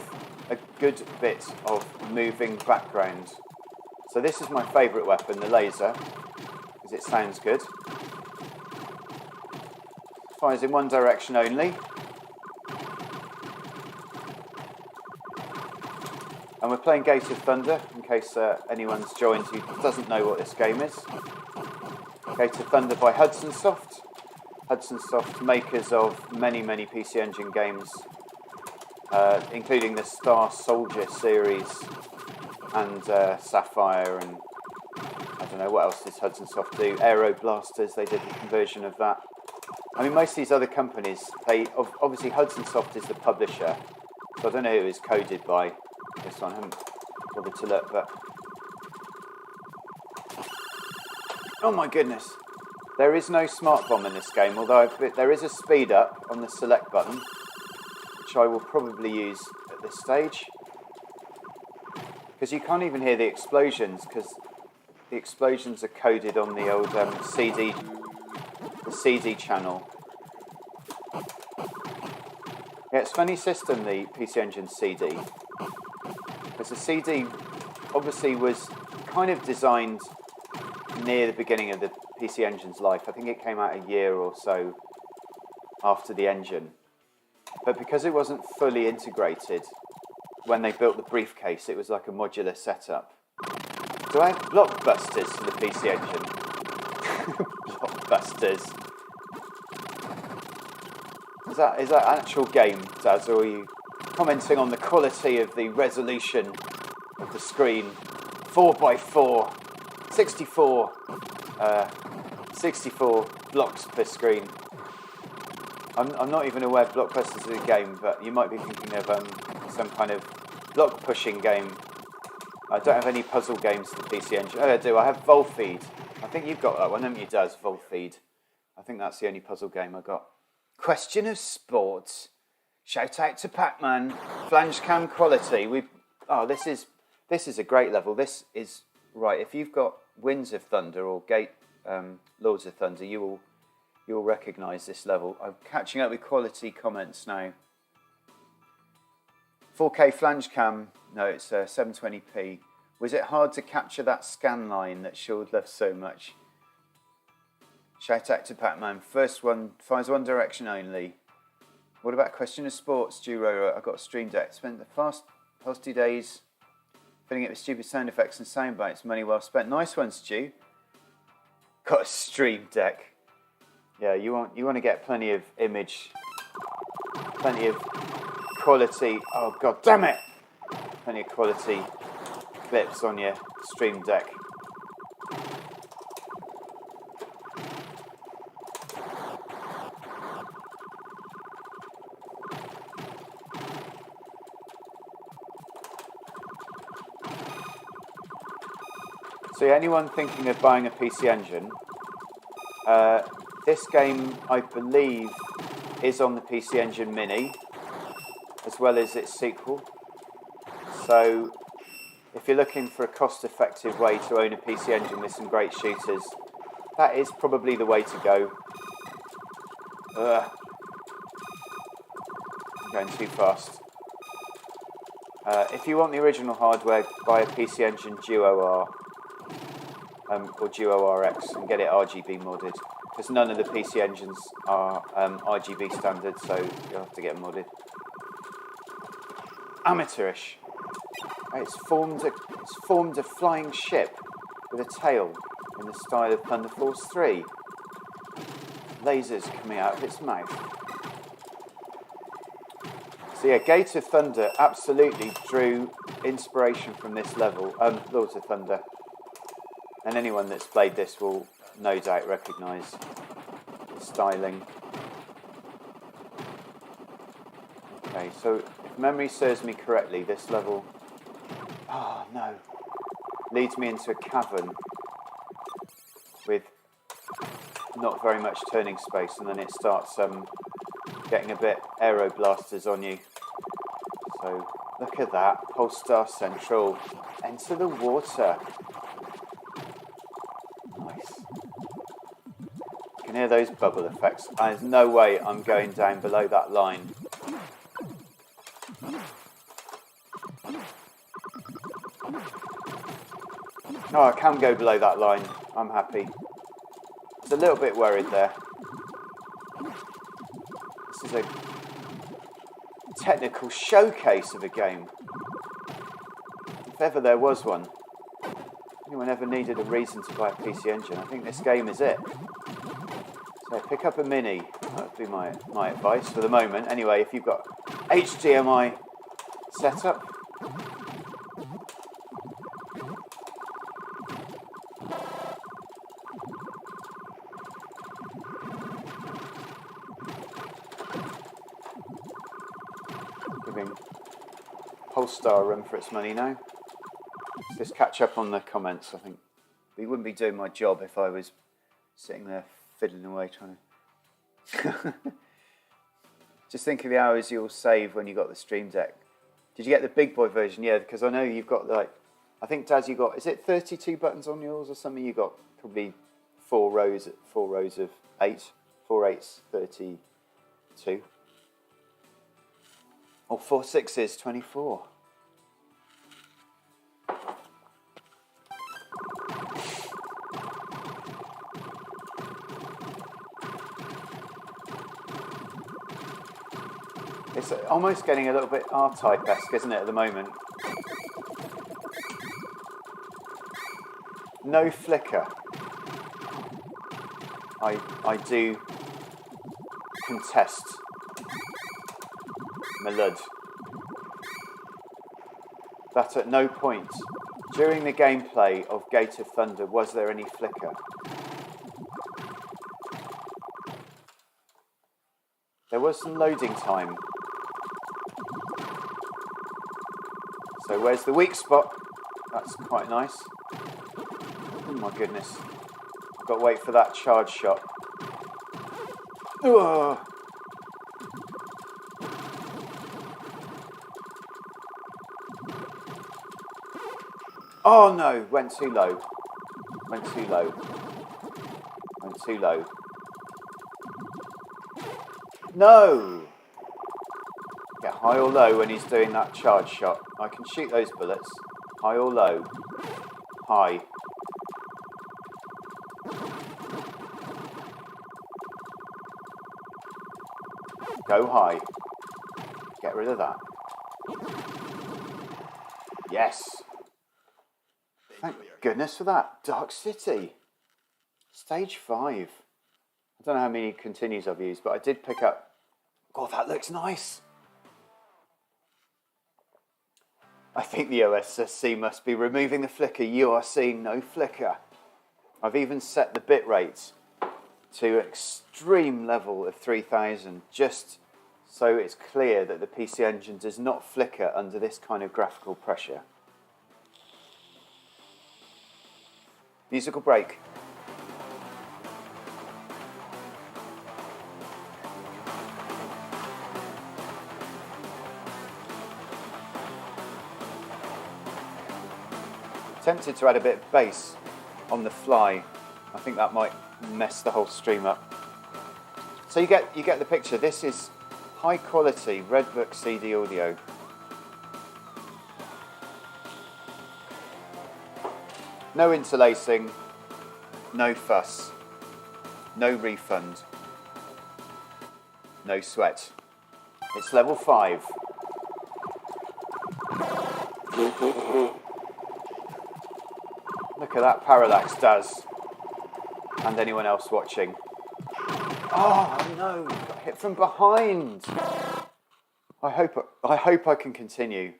bit of moving background. So this is my favourite weapon, the laser, because it sounds good. Fires in one direction only. And we're playing Gate of Thunder, in case anyone's joined who doesn't know what this game is. Gate of Thunder by Hudson Soft. Hudson Soft, makers of many, many PC Engine games, including the Star Soldier series and Sapphire, and I don't know what else does Hudson Soft do. Aero Blasters, they did a conversion of that. I mean, most of these other companies, obviously Hudson Soft is the publisher, so I don't know who it's coded by. This one, I haven't bothered to look, but oh my goodness, there is no smart bomb in this game, although there is a speed up on the select button, which I will probably use at this stage, because you can't even hear the explosions, because the explosions are coded on the old CD channel. Yeah, it's a funny system, the PC Engine CD. Because the CD obviously was kind of designed near the beginning of the PC Engine's life. I think it came out a year or so after the engine. But because it wasn't fully integrated, when they built the briefcase, it was like a modular setup. Do I have blockbusters for the PC Engine? Blockbusters. Is that an actual game, Daz, or are you commenting on the quality of the resolution of the screen? 4x4, 64 blocks per screen. I'm not even aware Blockbusters is a game, but you might be thinking of some kind of block pushing game. I don't have any puzzle games for the PC Engine. Oh, I do. I have Volfeed. I think you've got that one, haven't you, Daz? Volfeed. I think that's the only puzzle game I got. Question of sports. Shout out to Pac-Man. Flange cam quality. This is a great level. This is right. If you've got Winds of Thunder or Lords of Thunder, you'll recognise this level. I'm catching up with quality comments now. 4K flange cam. No, it's 720p. Was it hard to capture that scan line that Shord loves so much? Shout out to Pac-Man. First one fires one direction only. What about question of sports, Duro? I got a Stream Deck. Spent the past 2 days filling it with stupid sound effects and sound bites. Money well spent. Nice one, Stu. Got a Stream Deck. Yeah, you want to get plenty of image, plenty of quality. Oh god damn it! Plenty of quality clips on your Stream Deck. So anyone thinking of buying a PC Engine, this game, I believe, is on the PC Engine Mini, as well as its sequel. So if you're looking for a cost-effective way to own a PC Engine with some great shooters, that is probably the way to go. I'm going too fast. If you want the original hardware, buy a PC Engine Duo R. Or Duo RX and get it RGB modded, because none of the PC engines are RGB standard, so you'll have to get them modded. Amateurish. It's formed a flying ship with a tail in the style of Thunder Force 3. Lasers coming out of its mouth. So yeah, Gate of Thunder absolutely drew inspiration from this level. Lords of Thunder. And anyone that's played this will no doubt recognise the styling. Okay, so if memory serves me correctly, this level, oh no, leads me into a cavern with not very much turning space, and then it starts getting a bit aero blasters on you. So look at that, Polestar Central, enter the water. Nice. can hear those bubble effects. There's no way I'm going down below that line. Oh, I can go below that line. I'm happy. I was a little bit worried there. This is a technical showcase of a game. If ever there was one. Anyone ever needed a reason to buy a PC Engine, I think this game is it. So pick up a Mini. That would be my advice for the moment. Anyway, if you've got HDMI setup, giving Polestar a run for its money now. Let's just catch up on the comments. I think we wouldn't be doing my job if I was sitting there fiddling away trying to... Just think of the hours you'll save when you got the Stream Deck. Did you get the big boy version? Yeah, because I know you've got like... I think, Daz, you got... Is it 32 buttons on yours or something? You got probably four rows of 8. 4 8s, 32. Or 4 6s, 24. It's almost getting a little bit R-Type-esque, isn't it, at the moment? No flicker. I do contest my lud. That at no point during the gameplay of Gate of Thunder was there any flicker. There was some loading time. So where's the weak spot? That's quite nice. Oh my goodness. I've got to wait for that charge shot. Ugh. Oh no, went too low. Went too low. Went too low. No! Get high or low when he's doing that charge shot. I can shoot those bullets. High or low? High. Go high. Get rid of that. Yes. Thank goodness for that. Dark City. Stage 5. I don't know how many continues I've used, but I did pick up... God, that looks nice. I think the OSSC must be removing the flicker. You are seeing no flicker. I've even set the bit rate to extreme level of 3000, just so it's clear that the PC Engine does not flicker under this kind of graphical pressure. Musical break. Tempted to add a bit of bass on the fly. I think that might mess the whole stream up. So you get the picture. This is high quality Redbook CD audio. No interlacing, no fuss, no refund, no sweat. It's level 5. Look at that parallax, Daz. And anyone else watching. Oh no, got hit from behind. I hope I can continue.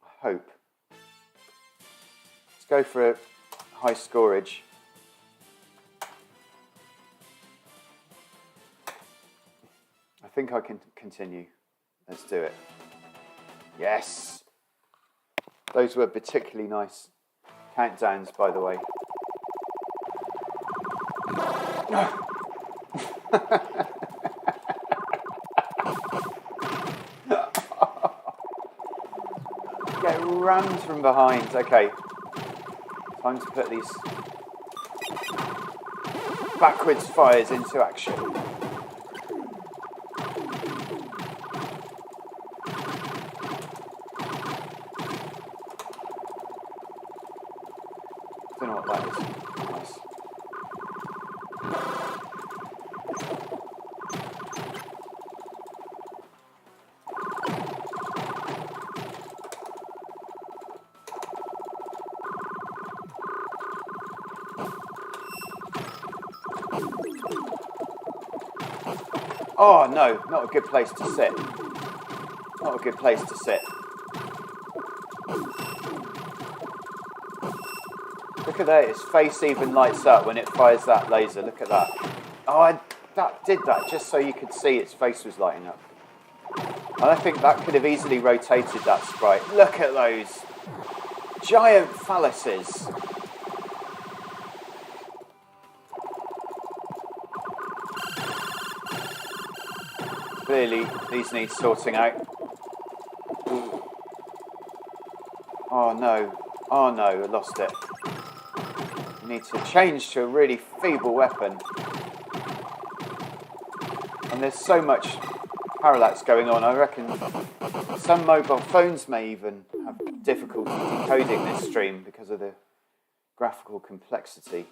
I hope. Let's go for a high scorage. I think I can continue. Let's do it. Yes. Those were particularly nice countdowns, by the way. Get rammed from behind. Okay. Time to put these backwards fires into action. Don't know what that is. Nice. Oh no, not a good place to sit. Not a good place to sit. Look at that, his face even lights up when it fires that laser. Look at that. Oh, that did that just so you could see its face was lighting up. And I think that could have easily rotated that sprite. Look at those giant phalluses. Clearly, these need sorting out. Oh no, I lost it. I need to change to a really feeble weapon. And there's so much parallax going on, I reckon some mobile phones may even have difficulty decoding this stream because of the graphical complexity.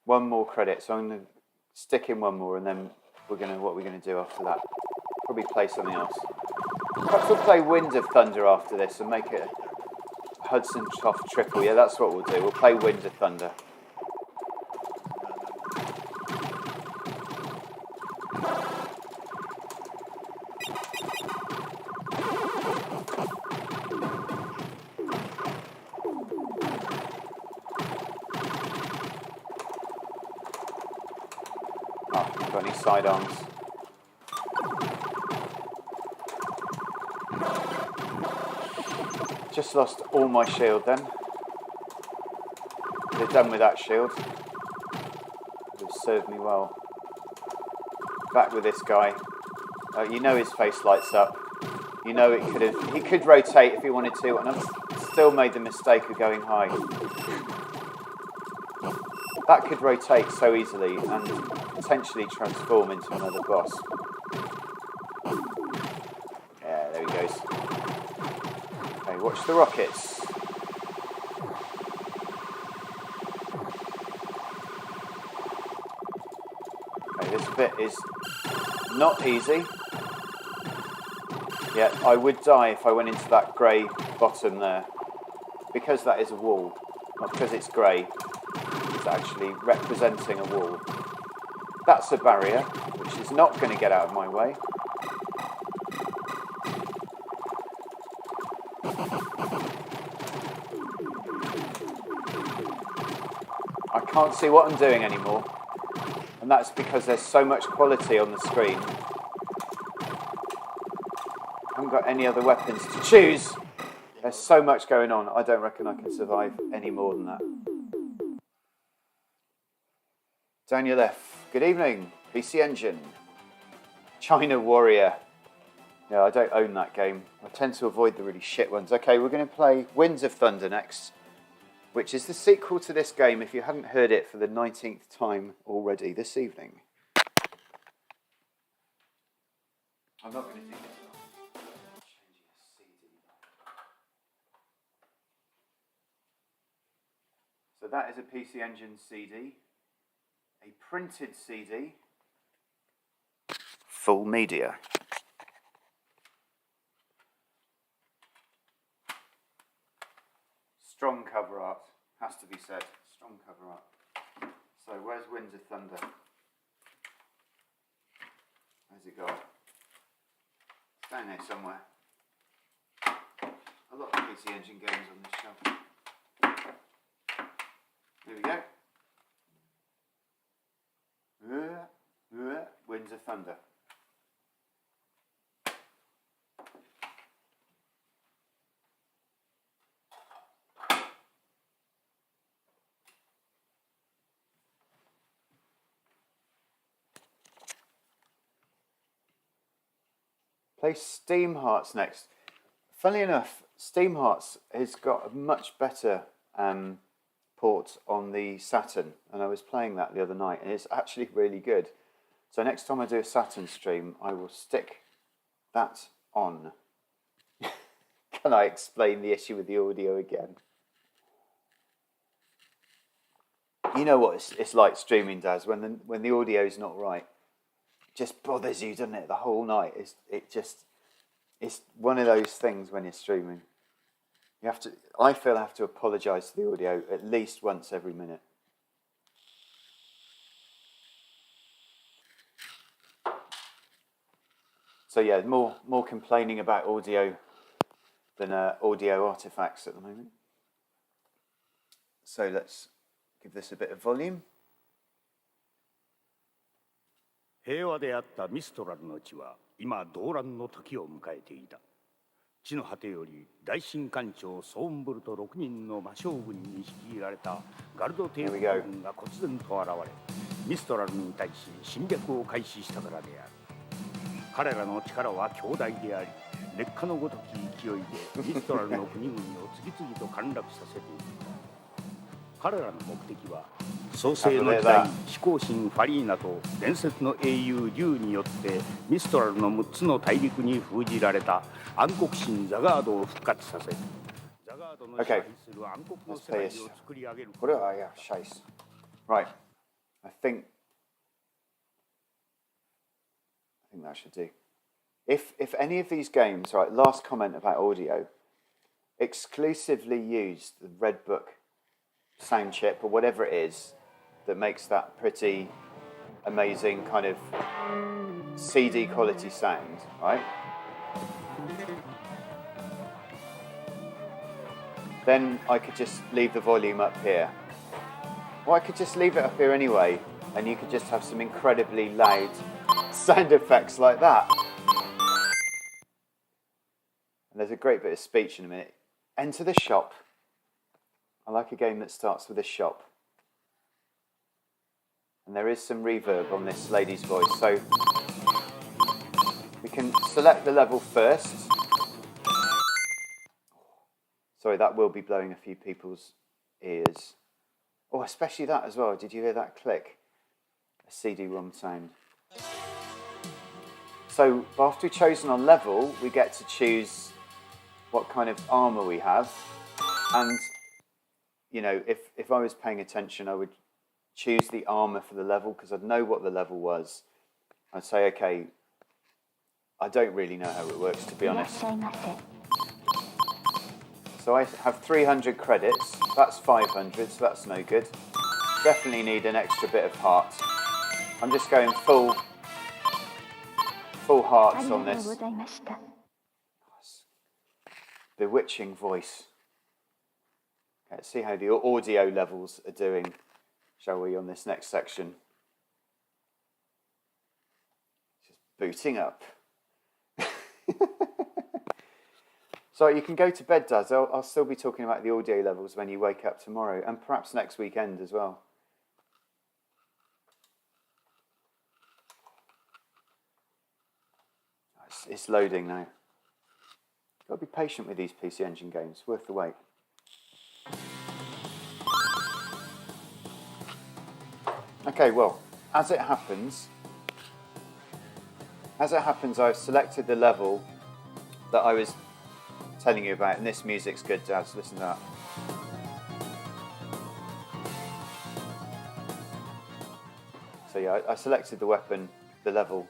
One more credit, so I'm going to stick in one more and then what we're going to do after that. Probably play something else. Perhaps we'll play Wind of Thunder after this and make it a Hudson Toft triple. Yeah, that's what we'll do. We'll play Wind of Thunder. Got any sidearms? Just lost all my shield then. They're done with that shield. It served me well. Back with this guy. You know his face lights up. You know he could rotate if he wanted to, and I've still made the mistake of going high. That could rotate so easily and potentially transform into another boss. Yeah, there he goes. Okay, watch the rockets. Okay, this bit is not easy. Yeah, I would die if I went into that grey bottom there. Because that is a wall, not because it's grey. It's actually representing a wall. That's a barrier, which is not going to get out of my way. I can't see what I'm doing anymore, and that's because there's so much quality on the screen. I haven't got any other weapons to choose. There's so much going on, I don't reckon I can survive any more than that. Daniel F. Good evening. PC Engine. China Warrior. Yeah, I don't own that game. I tend to avoid the really shit ones. Okay, we're going to play Winds of Thunder next, which is the sequel to this game if you haven't heard it for the 19th time already this evening. I'm not going to do this. So that is a PC Engine CD. A printed CD, full media. Strong cover art, has to be said. Strong cover art. So where's Winds of Thunder? Where's it gone? It's down there somewhere. A lot of PC Engine games on this shelf. Here we go. Winds of Thunder. Play Steam Hearts next. Funnily enough, Steam Hearts has got a much better port on the Saturn, and I was playing that the other night, and it's actually really good. So next time I do a Saturn stream, I will stick that on. Can I explain the issue with the audio again? You know what it's like streaming, Daz, when the audio is not right. It just bothers you, doesn't it, the whole night? It's one of those things when you're streaming. I feel I have to apologise to the audio at least once every minute. So yeah, more complaining about audio than audio artifacts at the moment. So let's give this a bit of volume. 平和であったミストラルの地は今動乱の時を迎えていた。地の果てより大神官長ソーンブルト6人の魔将軍に率いられたガルド帝国軍が忽然と現れ、ミストラルに対し侵略を開始したからである。彼らの力は強大であり、烈火のごとき勢いでミストラルの国々を次々と陥落させていた。彼らの目的は創世の時代飛行神ファリーナと伝説の英雄竜によってミストラルの6つの大陸に封じられた暗黒神ザガードを復活させ、ザガードの支配する暗黒の世界を作り上げる。これはscheiße. Right. I think that should do. If any of these games, right, last comment about audio, exclusively use the Red Book sound chip or whatever it is that makes that pretty amazing kind of CD quality sound, right? Then I could just leave the volume up here. Or I could just leave it up here anyway, and you could just have some incredibly loud sound effects like that. And there's a great bit of speech in a minute. Enter the shop. I like a game that starts with a shop. And there is some reverb on this lady's voice. So we can select the level first. Sorry, that will be blowing a few people's ears. Oh, especially that as well. Did you hear that click? A CD-ROM sound. So after we've chosen our level, we get to choose what kind of armour we have. And, you know, if I was paying attention, I would choose the armour for the level because I'd know what the level was. I'd say, okay, I don't really know how it works, to be honest. So I have 300 credits. That's 500, so that's no good. Definitely need an extra bit of heart. I'm just going full hearts on this. Bewitching voice. Okay, let's see how the audio levels are doing, shall we, on this next section. Just booting up. So you can go to bed, Daz. I'll still be talking about the audio levels when you wake up tomorrow, and perhaps next weekend as well. It's loading now. Got to be patient with these PC Engine games. Worth the wait. Okay, well, as it happens, I've selected the level that I was telling you about, and this music's good, Daz. Listen to that. So yeah, I selected the weapon, the level.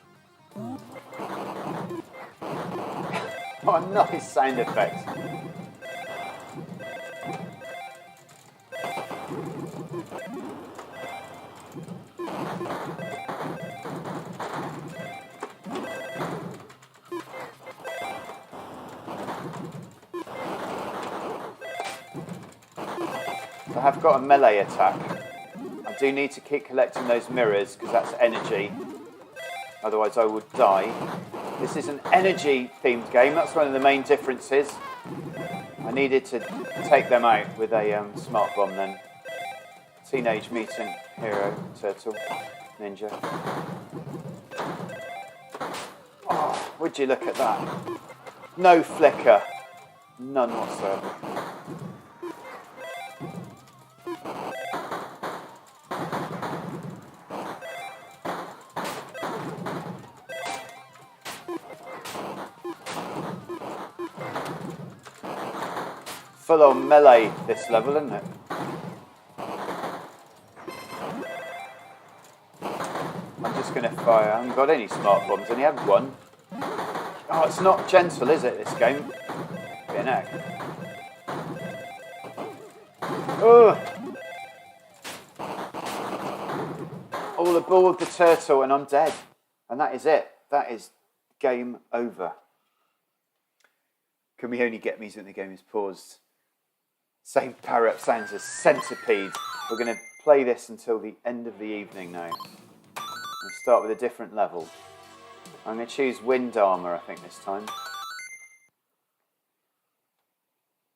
Oh, nice sound effect. I have got a melee attack. I do need to keep collecting those mirrors because that's energy. Otherwise I would die. This is an energy-themed game. That's one of the main differences. I needed to take them out with a smart bomb then. Teenage Mutant Hero Turtle Ninja. Oh, would you look at that? No flicker. None whatsoever. full-on melee, this level, isn't it? I'm just going to fire. I haven't got any smart bombs, only had one. Oh, it's not gentle, is it, this game? Be an egg. Oh! All aboard the turtle and I'm dead. And that is it. That is game over. Can we only get music when the game is paused? Same power-up sounds as Centipede. We're going to play this until the end of the evening now. We'll start with a different level. I'm going to choose Wind Armour, I think, this time.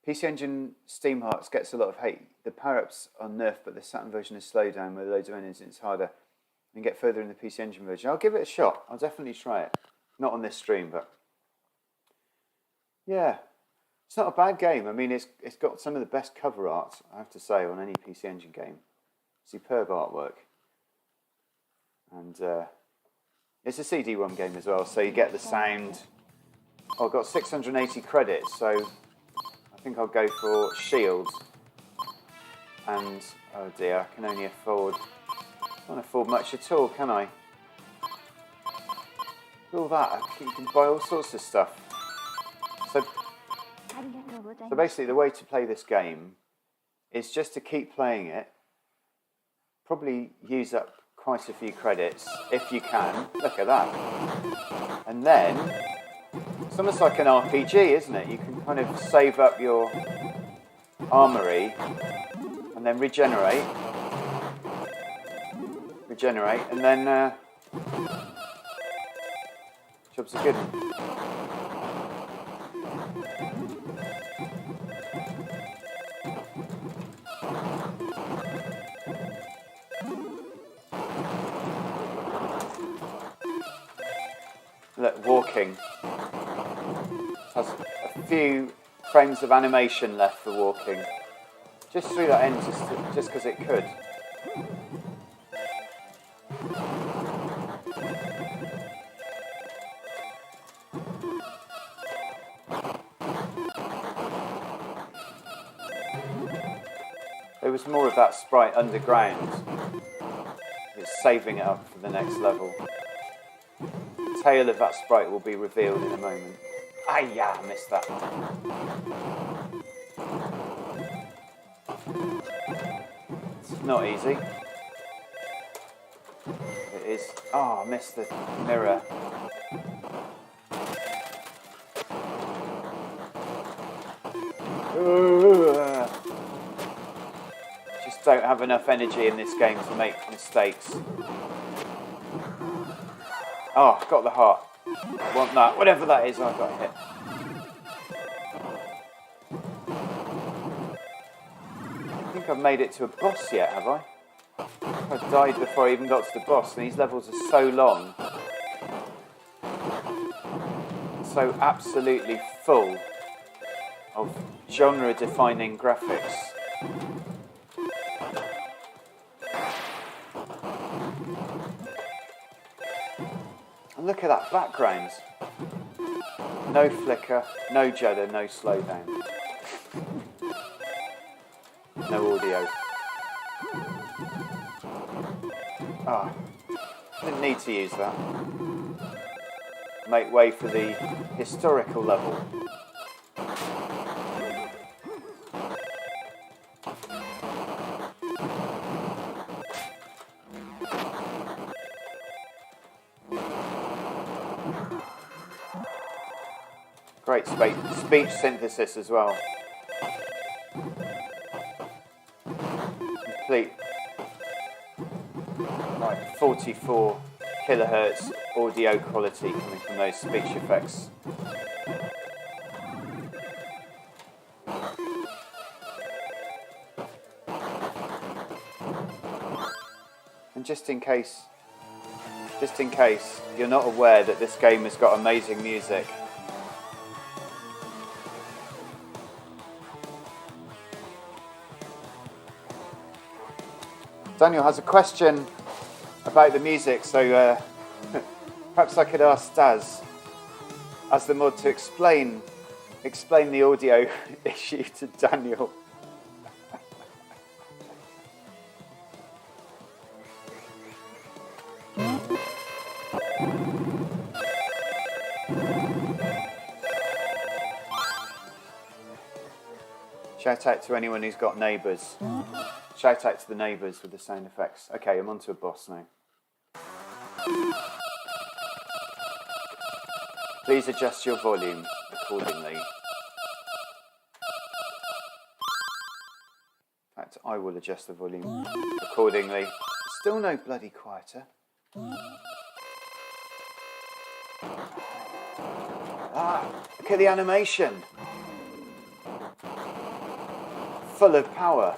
PC Engine Steam Hearts gets a lot of hate. The power-ups are nerfed, but the Saturn version is slowed down with loads of enemies and it's harder. You can get further in the PC Engine version. I'll give it a shot. I'll definitely try it. Not on this stream, but... yeah. It's not a bad game. I mean, it's got some of the best cover art, I have to say, on any PC Engine game. Superb artwork. And it's a CD-ROM game as well, so you get the sound. Oh, I've got 680 credits, so I think I'll go for Shield. And, oh dear, I can only afford... I can't afford much at all, can I? For all that, you can buy all sorts of stuff. So basically, the way to play this game is just to keep playing it. Probably use up quite a few credits, if you can. Look at that. And then, it's almost like an RPG, isn't it? You can kind of save up your armory and then regenerate, and then jobs are good. Look, walking. Has a few frames of animation left for walking. Just threw that in just because it could. There was more of that sprite underground. It's saving it up for the next level. The tail of that sprite will be revealed in a moment. Ah, yeah, I missed that. It's not easy. It is. Oh, I missed the mirror. Just don't have enough energy in this game to make mistakes. Oh, got the heart. I want that. Whatever that is, I've got hit. I don't think I've made it to a boss yet, have I? I've died before I even got to the boss, and these levels are so long. So absolutely full of genre-defining graphics. And look at that background. No flicker, no judder, no slowdown. No audio. Ah, didn't need to use that. Make way for the historical level. Great speech synthesis as well. Complete. Like 44 kilohertz audio quality coming from those speech effects. And just in case you're not aware that this game has got amazing music, Daniel has a question about the music, so perhaps I could ask Daz, as the mod, to explain explain the audio issue to Daniel. Shout out to anyone who's got neighbours. Shout out to the neighbours with the sound effects. Okay, I'm on to a boss now. Please adjust your volume accordingly. In fact, I will adjust the volume accordingly. Still no bloody quieter. Look at the animation. Full of power.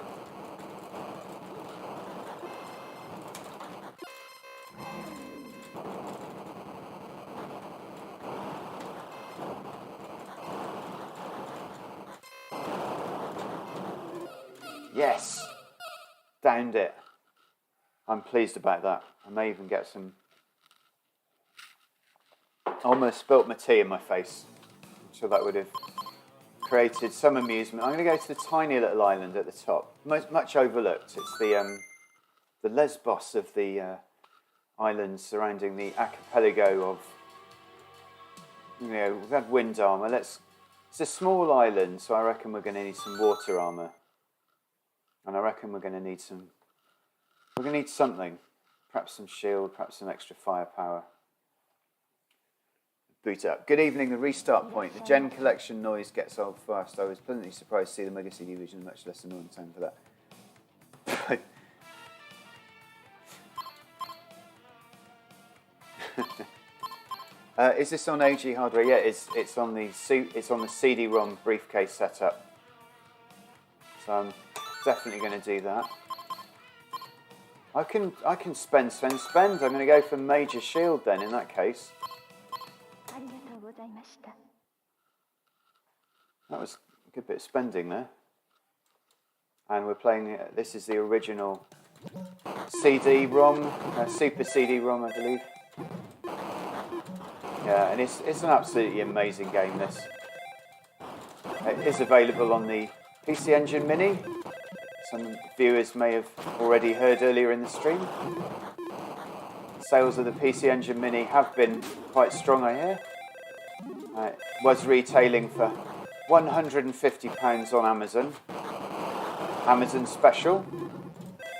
Yes, downed it. I'm pleased about that. I may even get some. I almost spilt my tea in my face. So that would have created some amusement. I'm going to go to the tiny little island at the top, much overlooked. It's the Lesbos of the islands surrounding the archipelago of. We've had wind armour. It's a small island, so I reckon we're going to need some water armour. And I reckon we're going to need something. Perhaps some shield, perhaps some extra firepower. Boot up. Good evening, the restart point. The Gen collection noise gets old fast. I was pleasantly surprised to see the Mega CD version much less annoying time for that. Is this on AG hardware? Yeah, it's on the CD-ROM briefcase setup. So I'm definitely going to do that. I can spend. I'm going to go for Major Shield then. In that case, that was a good bit of spending there. And we're playing. This is the original CD-ROM, Super CD-ROM, I believe. Yeah, and it's an absolutely amazing game. This it is available on the PC Engine Mini. Some viewers may have already heard earlier in the stream. Sales of the PC Engine Mini have been quite strong, I hear. It was retailing for £150 on Amazon. Amazon special.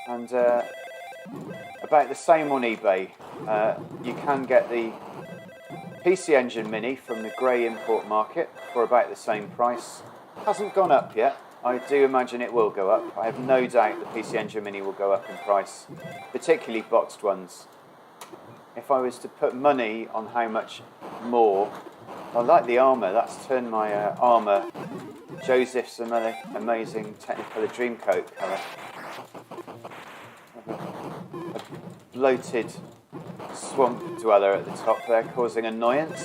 And about the same on eBay. You can get the PC Engine Mini from the grey import market for about the same price. Hasn't gone up yet. I do imagine it will go up. I have no doubt the PC Engine Mini will go up in price, particularly boxed ones. If I was to put money on how much more, I like the armour. That's turned my armour, Joseph's amazing Technicolor Dreamcoat colour. A bloated swamp dweller at the top there, causing annoyance.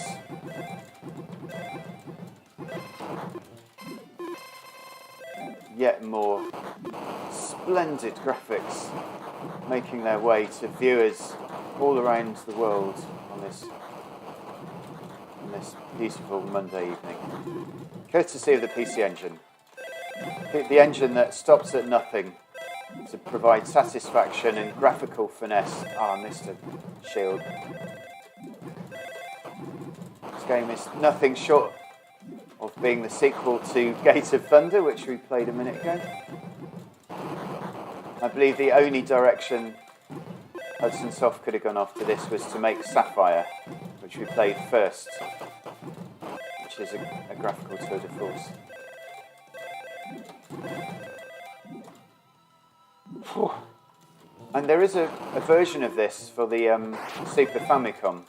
Yet more splendid graphics making their way to viewers all around the world on this beautiful Monday evening. Courtesy of the PC Engine. The engine that stops at nothing to provide satisfaction and graphical finesse. I missed a shield. This game is nothing short of being the sequel to Gate of Thunder, which we played a minute ago. I believe the only direction Hudson Soft could have gone after this was to make Sapphire, which we played first, which is a graphical tour de force. And there is a version of this for the Super Famicom.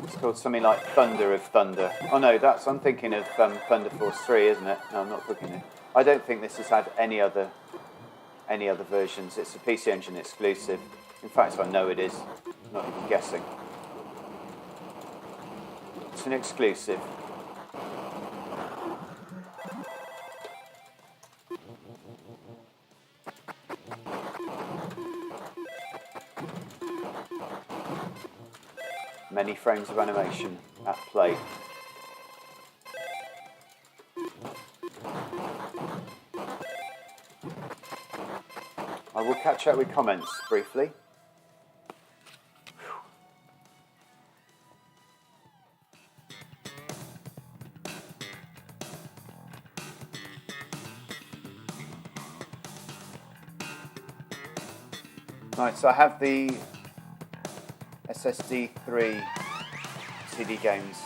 It's called something like Thunder of Thunder. Oh no, I'm thinking of Thunder Force 3, isn't it? No, I'm not thinking it. I don't think this has had any other versions. It's a PC Engine exclusive. In fact, I know it is. I'm not even guessing. It's an exclusive. Many frames of animation at play. catch up with comments briefly. Right, so I have the SSD 3 CD games.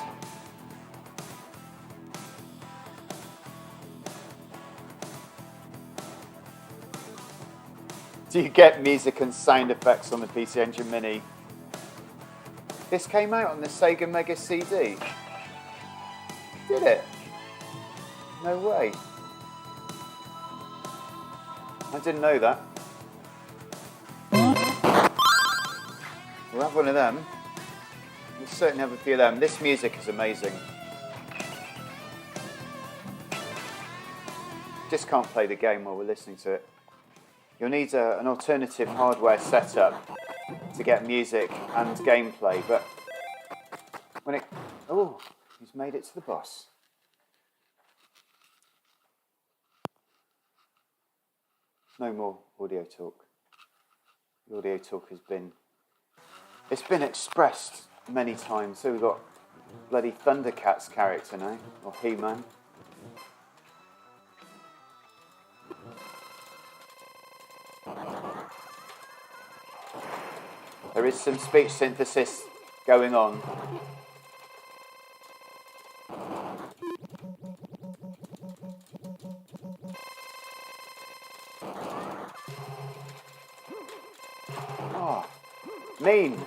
Do you get music and sound effects on the PC Engine Mini? This came out on the Sega Mega CD. Did it? No way. I didn't know that. We'll have one of them. We'll certainly have a few of them. This music is amazing. Just can't play the game while we're listening to it. You'll need an alternative hardware setup to get music and gameplay, but when it... Oh, he's made it to the boss. No more audio talk. The audio talk has been... It's been expressed many times. So we've got bloody Thundercats character now, or He-Man. There is some speech synthesis going on. Oh, mean.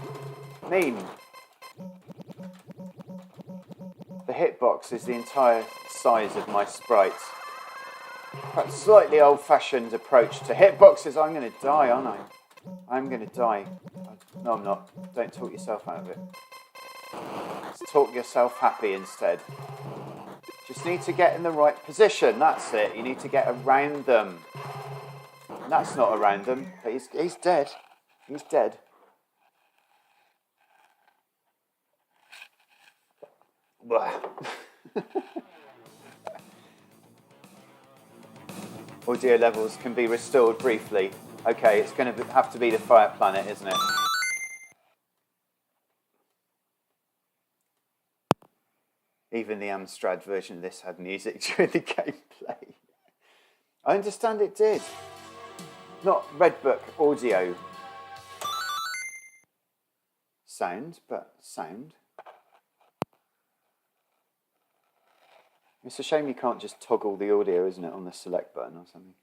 The hitbox is the entire size of my sprite. Perhaps slightly old-fashioned approach to hitboxes. I'm going to die, aren't I? I'm going to die. No, I'm not. Don't talk yourself out of it. Just talk yourself happy instead. Just need to get in the right position. That's it. You need to get around them. And that's not around them. But he's dead. He's dead. Audio levels can be restored briefly. Okay, it's going to have to be the Fire Planet, isn't it? Even the Amstrad version of this had music during the gameplay. I understand it did. Not Redbook audio sound, but sound. It's a shame you can't just toggle the audio, isn't it, on the select button or something.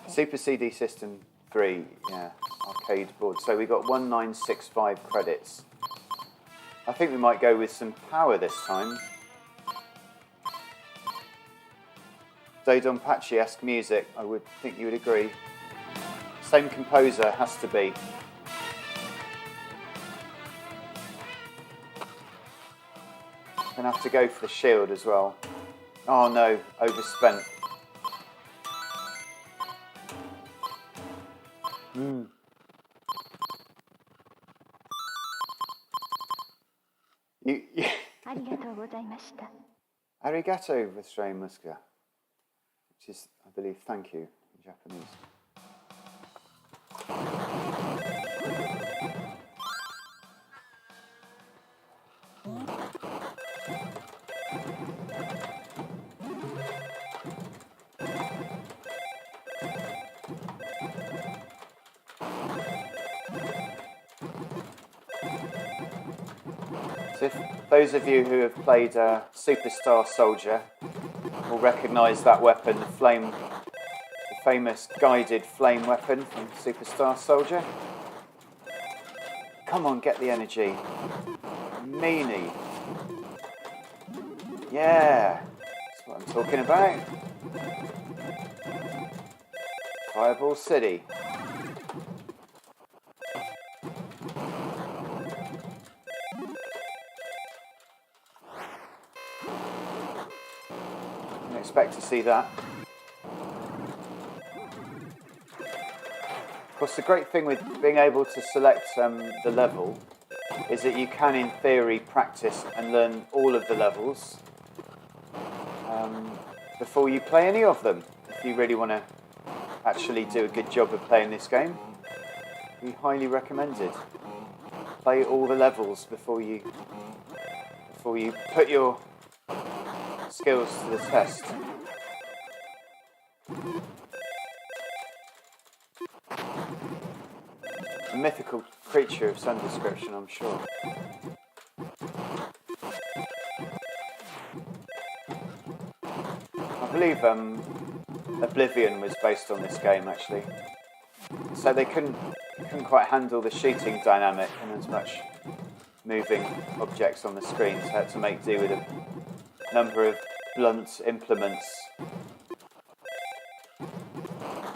Super CD System 3, yeah, arcade board. So we got 1965 credits. I think we might go with some power this time. Dodonpachi-esque music, I would think you would agree. Same composer, has to be. Gonna have to go for the shield as well. Oh no, overspent. Arigato gozaimasu, which is, I believe, thank you in Japanese. So if those of you who have played Superstar Soldier will recognise that weapon, the famous guided flame weapon from Superstar Soldier. Come on, get the energy. Meanie. Yeah, that's what I'm talking about. Fireball City. Expect to see that. Of course, the great thing with being able to select the level is that you can, in theory, practice and learn all of the levels before you play any of them. If you really want to actually do a good job of playing this game, we highly recommend it. Play all the levels before you put your skills to the test. A mythical creature of some description, I'm sure. I believe Oblivion was based on this game, actually. So they couldn't quite handle the shooting dynamic and as much moving objects on the screen, so had to make do with a number of blunt implements.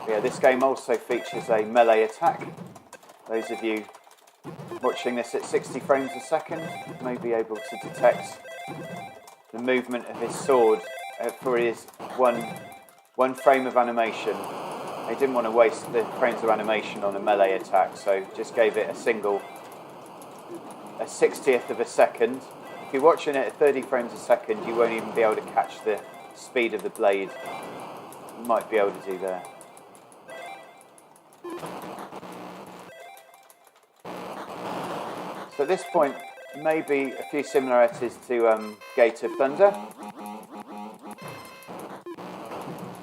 Yeah, this game also features a melee attack. Those of you watching this at 60 frames a second may be able to detect the movement of his sword for his one frame of animation. They didn't want to waste the frames of animation on a melee attack, so just gave it a 60th of a second. If you're watching it at 30 frames a second, you won't even be able to catch the speed of the blade. You might be able to do there. So at this point, maybe a few similarities to Gate of Thunder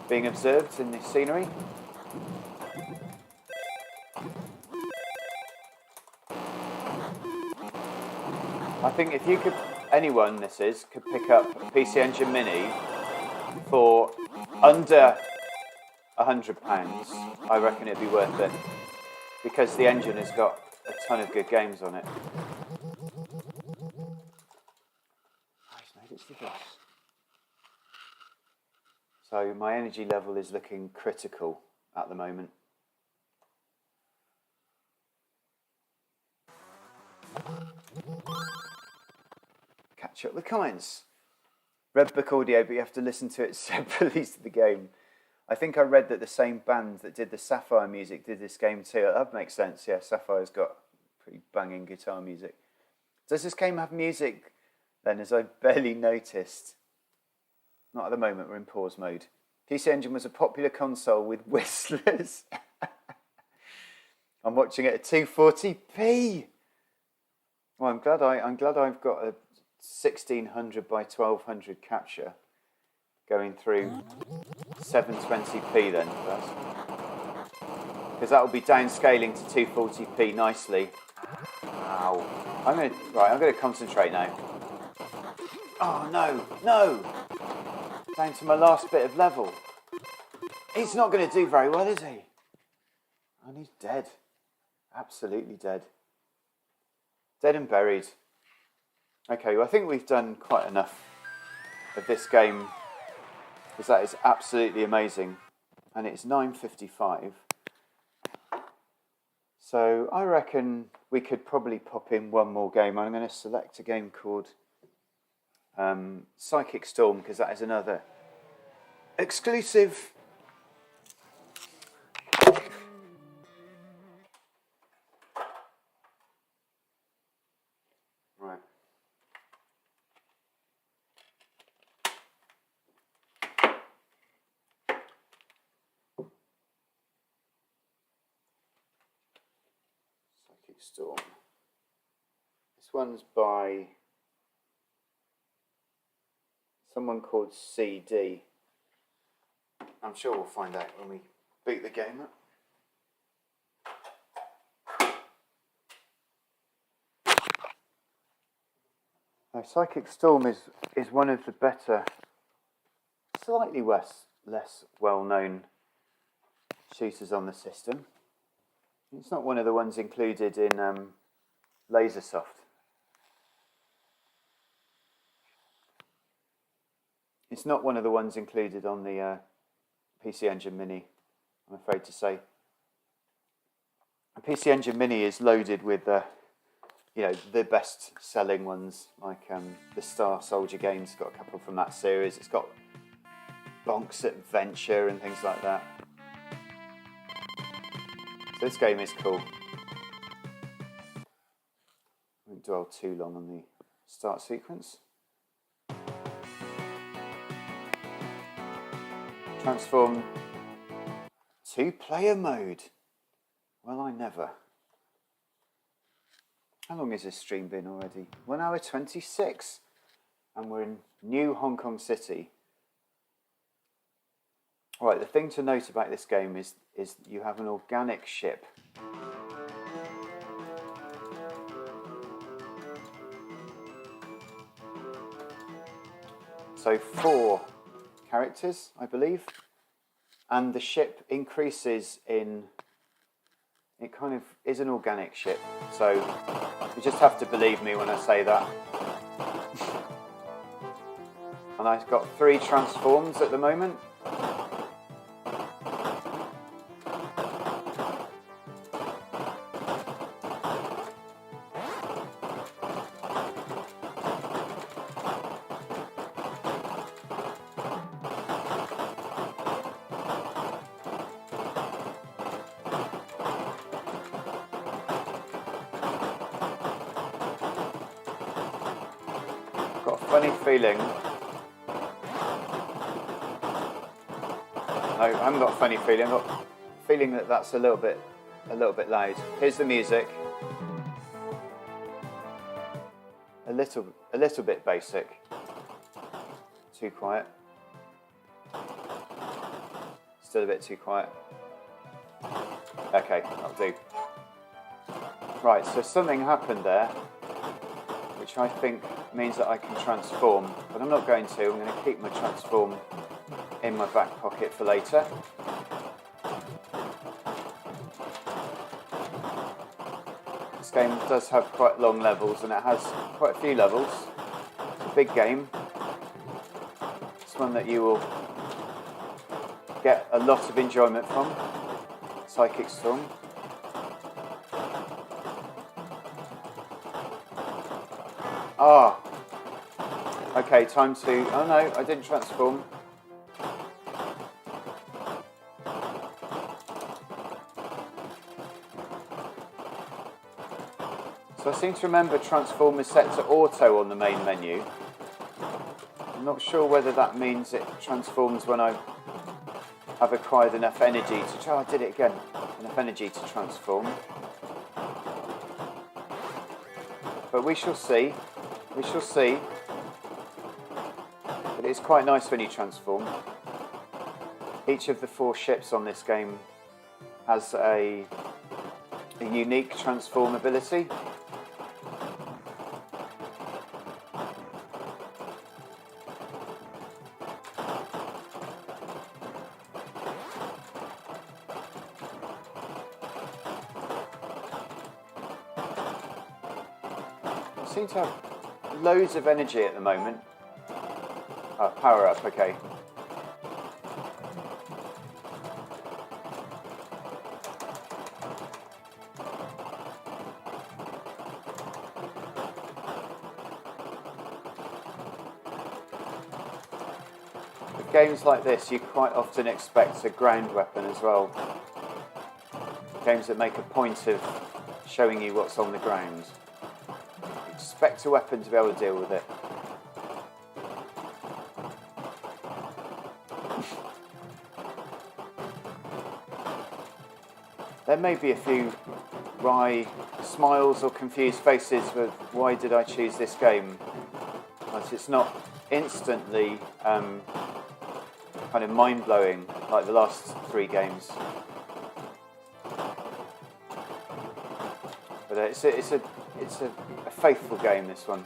being observed in the scenery. I think if you could, anyone could pick up a PC Engine Mini for under £100, I reckon it'd be worth it, because the engine has got a ton of good games on it. So my energy level is looking critical at the moment. Catch up with comments. Red Book Audio, but you have to listen to it separately to the game. I think I read that the same band that did the Sapphire music did this game too. That makes sense, yeah. Sapphire's got pretty banging guitar music. Does this game have music then, as I barely noticed? Not at the moment, we're in pause mode. PC Engine was a popular console with whistlers. I'm watching it at 240p. Well, I'm glad I've got a 1600 by 1200 capture going through 720p then, because that will be downscaling to 240p nicely. Ow. I'm going to concentrate now. Oh no! Down to my last bit of level. He's not going to do very well, is he? And he's dead. Absolutely dead. Dead and buried. Okay, well I think we've done quite enough of this game, because that is absolutely amazing. And it's 9:55. So I reckon we could probably pop in one more game. I'm going to select a game called Psychic Storm, because that is another exclusive. Right. Psychic Storm. This one's by someone called CD. I'm sure we'll find out when we boot the game up. Now, Psychic Storm is one of the better, slightly less well-known shooters on the system. It's not one of the ones included in Lasersoft. It's not one of the ones included on the PC Engine Mini, I'm afraid to say. A PC Engine Mini is loaded with the best-selling ones, like the Star Soldier games. It's got a couple from that series. It's got Bonk's Adventure and things like that. So this game is cool. I won't dwell too long on the start sequence. Transform to player mode. Well, I never. How long has this stream been already? 1 hour 26. And we're in New Hong Kong City. Right, the thing to note about this game is you have an organic ship. So 4 characters, I believe. And the ship increases in... It kind of is an organic ship. So you just have to believe me when I say that. And I've got 3 transforms at the moment. Got a funny feeling. No, I haven't got a funny feeling. I've got a feeling that that's a little bit loud. Here's the music. A little bit basic. Too quiet. Still a bit too quiet. Okay, that'll do. Right, so something happened there, which I think means that I can transform, but I'm not going to. I'm going to keep my transform in my back pocket for later. This game does have quite long levels, and it has quite a few levels. It's a big game. It's one that you will get a lot of enjoyment from. Psychic Storm. Ah. Okay, time to... Oh no, I didn't transform. So I seem to remember transform is set to auto on the main menu. I'm not sure whether that means it transforms when I have acquired enough energy to... Oh, I did it again. Enough energy to transform. But we shall see. We shall see. But it's quite nice when you transform. Each of the 4 ships on this game has a unique transform ability. I seem to have loads of energy at the moment. Oh, power up, okay. With games like this, you quite often expect a ground weapon as well. Games that make a point of showing you what's on the ground. Expect a weapon to be able to deal with it. There may be a few wry smiles or confused faces with why did I choose this game? But it's not instantly kind of mind-blowing like the last 3 games. But it's a faithful game, this one.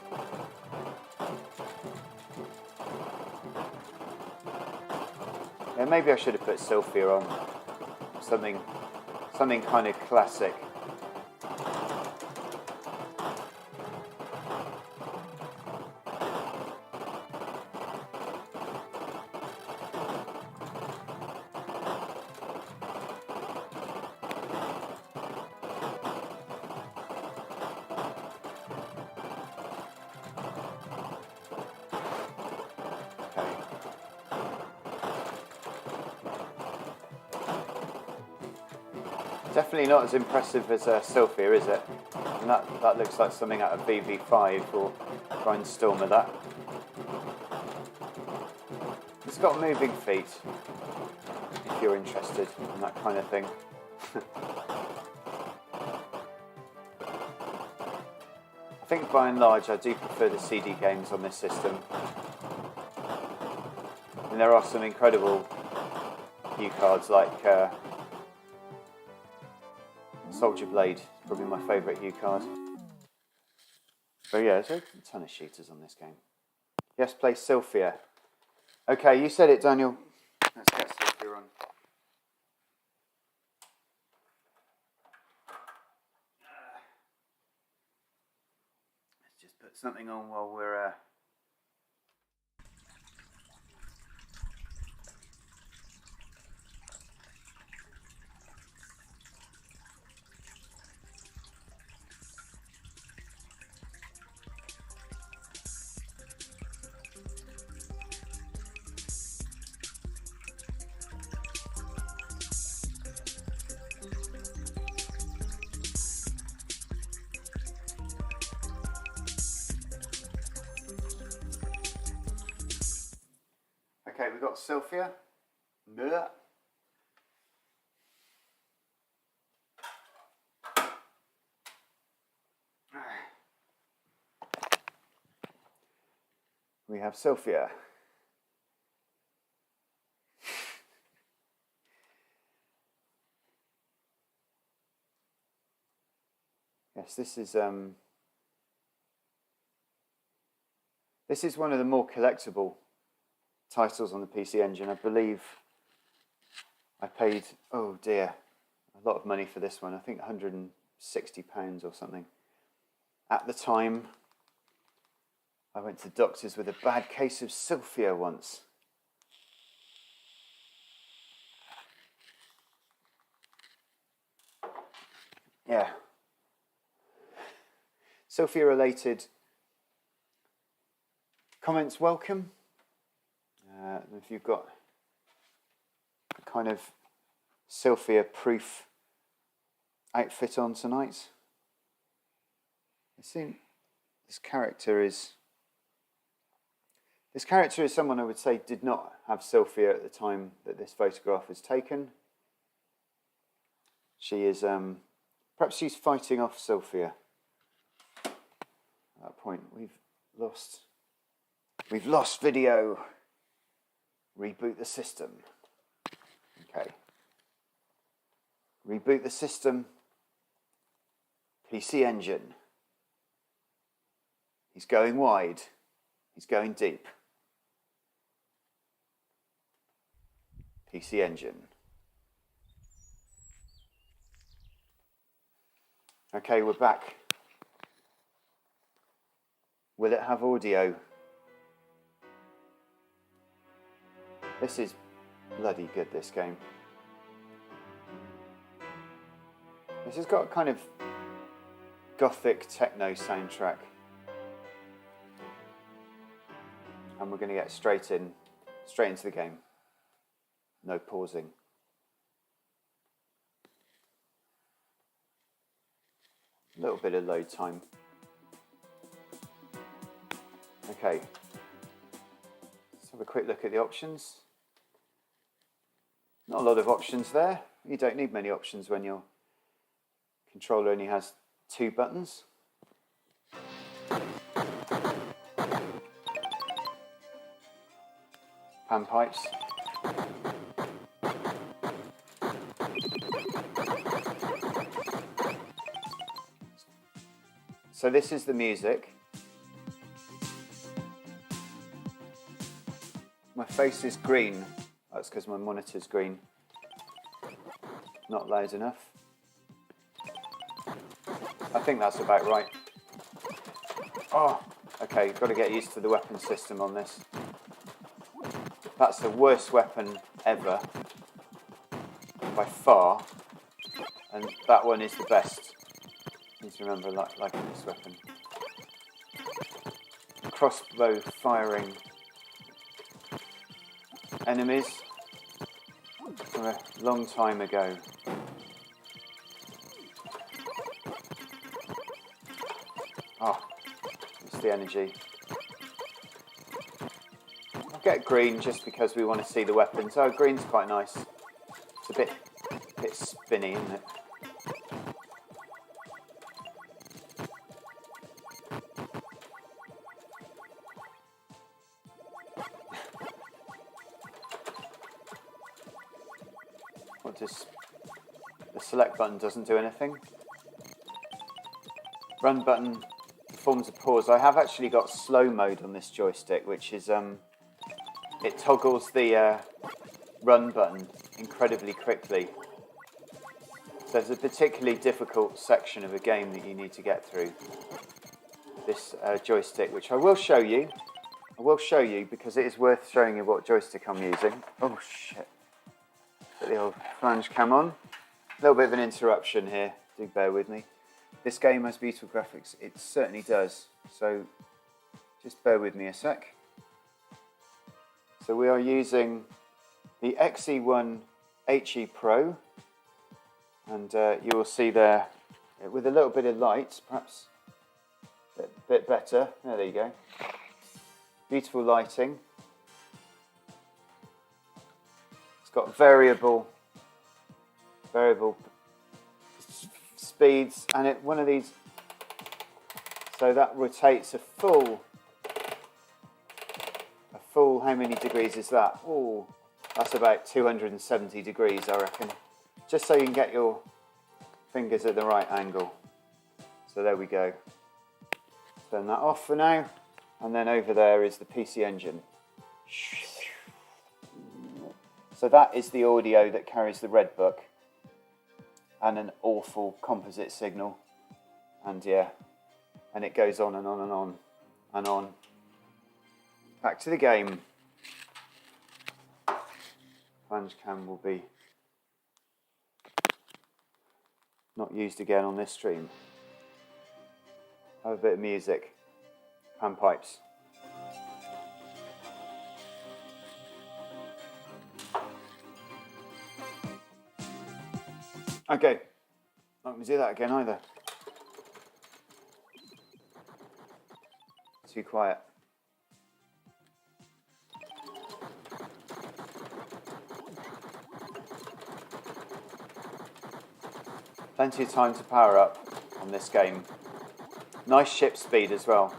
Yeah, maybe I should have put Sapphire on. Something kind of classic. Definitely not as impressive as Sapphire, is it? And that looks like something out of BB5 or Brainstorm of that. It's got moving feet, if you're interested in that kind of thing. I think by and large I do prefer the CD games on this system. And there are some incredible cue cards like Soldier Blade, probably my favourite Hue card. But yeah, there's a ton of shooters on this game. Yes, play Sapphire. Okay, you said it, Daniel. Let's get Sapphire on. Let's just put something on while we're... Okay, we've got Sapphire. Bleh. We have Sapphire. Yes, this is one of the more collectible titles on the PC Engine. I believe I paid, oh dear, a lot of money for this one. I think £160 or something. At the time, I went to doctors with a bad case of Sapphire once. Yeah. Sapphire related comments welcome. If you've got a kind of Sapphire proof outfit on tonight. I think this character is someone I would say did not have Sapphire at the time that this photograph was taken. She is perhaps she's fighting off Sapphire. At that point we've lost video. Reboot the system. Okay. Reboot the system. PC Engine. He's going wide. He's going deep. PC Engine. Okay, we're back. Will it have audio? This is bloody good, this game. This has got a kind of gothic techno soundtrack. And we're going to get straight into the game. No pausing. A little bit of load time. Okay. Let's have a quick look at the options. Not a lot of options there. You don't need many options when your controller only has 2 buttons. Panpipes. So this is the music. My face is green. That's because my monitor's green. Not loud enough. I think that's about right. Oh, okay, got to get used to the weapon system on this. That's the worst weapon ever, by far, and that one is the best. Need to remember liking this weapon. Crossbow firing enemies from a long time ago. the energy. I'll get green just because we want to see the weapons. Oh, green's quite nice. It's a bit spinny, isn't it? What does the select button doesn't do anything? Run button performs a pause. I have actually got slow mode on this joystick, which is it toggles the run button incredibly quickly. So there's a particularly difficult section of a game that you need to get through. This joystick, which I will show you. I will show you because it is worth showing you what joystick I'm using. Oh shit. Put the old flange cam on. A little bit of an interruption here. Do bear with me. This game has beautiful graphics. It certainly does. So just bear with me a sec. So we are using the XE1 HE Pro. And you will see there, with a little bit of light, perhaps a bit better. There you go. Beautiful lighting. It's got variable speeds, and one of these, so that rotates a full how many degrees is that? Oh, that's about 270 degrees, I reckon. Just so you can get your fingers at the right angle. So there we go. Turn that off for now. And then over there is the PC Engine. So that is the audio that carries the red book. And an awful composite signal. And yeah, and it goes on and on and on and on. Back to the game. Flange cam will be not used again on this stream. Have a bit of music. Panpipes. Okay, not going to do that again either. Too quiet. Plenty of time to power up on this game. Nice ship speed as well.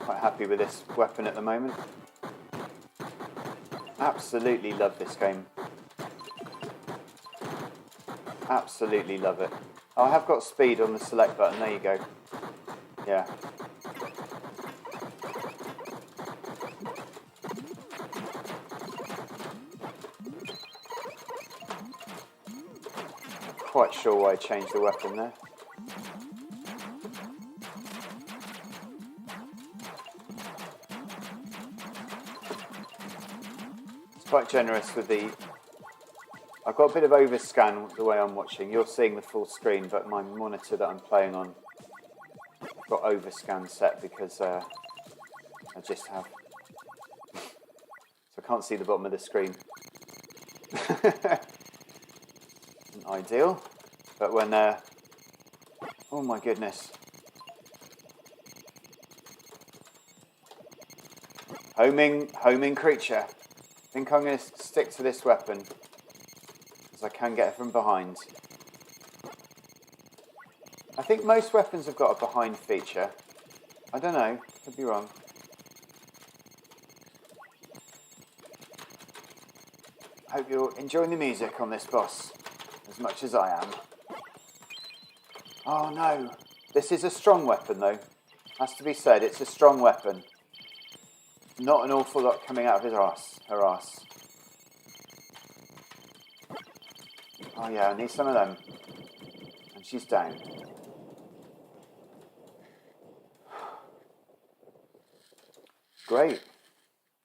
Quite happy with this weapon at the moment. Absolutely love this game. Absolutely love it. Oh, I have got speed on the select button. There you go. Yeah. Quite sure why I changed the weapon there. It's quite generous with the... I've got a bit of overscan the way I'm watching. You're seeing the full screen, but my monitor that I'm playing on, I've got overscan set because I just have... So I can't see the bottom of the screen. Ideal, but when oh my goodness, homing creature. I think I'm going to stick to this weapon because I can get it from behind. I think most weapons have got a behind feature. I don't know, could be wrong. Hope you're enjoying the music on this boss as much as I am. Oh no, this is a strong weapon though. Has to be said, it's a strong weapon. Not an awful lot coming out of her arse. Oh yeah, I need some of them. And she's down. Great.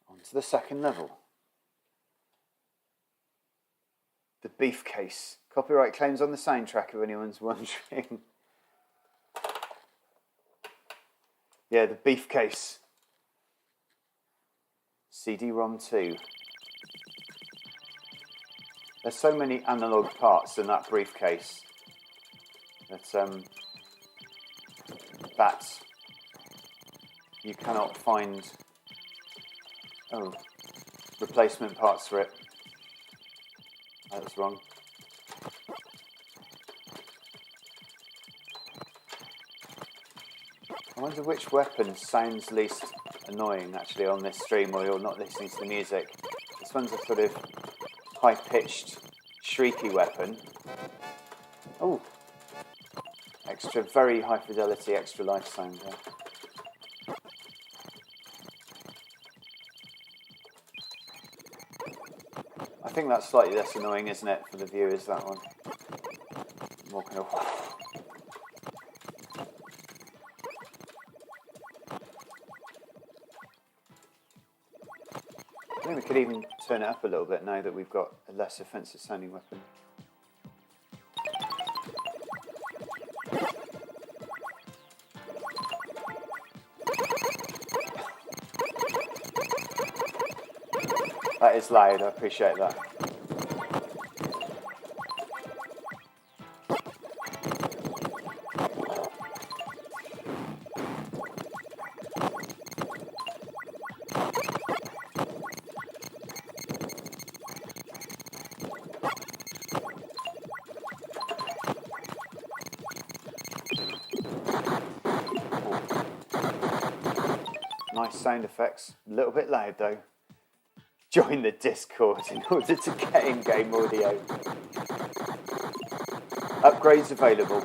On to the second level. The beef case. Copyright claims on the soundtrack, if anyone's wondering. Yeah, the beef case. CD-ROM 2. There's so many analog parts in that briefcase that you cannot find replacement parts for it. That was wrong. I wonder which weapon sounds least annoying actually on this stream while you're not listening to the music. This one's a sort of high-pitched, shrieky weapon. Oh, extra, very high fidelity, extra life sound there. I think that's slightly less annoying, isn't it, for the viewers, that one? More kind of... I think we could even turn it up a little bit now that we've got a less offensive sounding weapon. That is loud, I appreciate that. Nice sound effects, a little bit loud though. Join the Discord in order to get in-game audio. Upgrades available.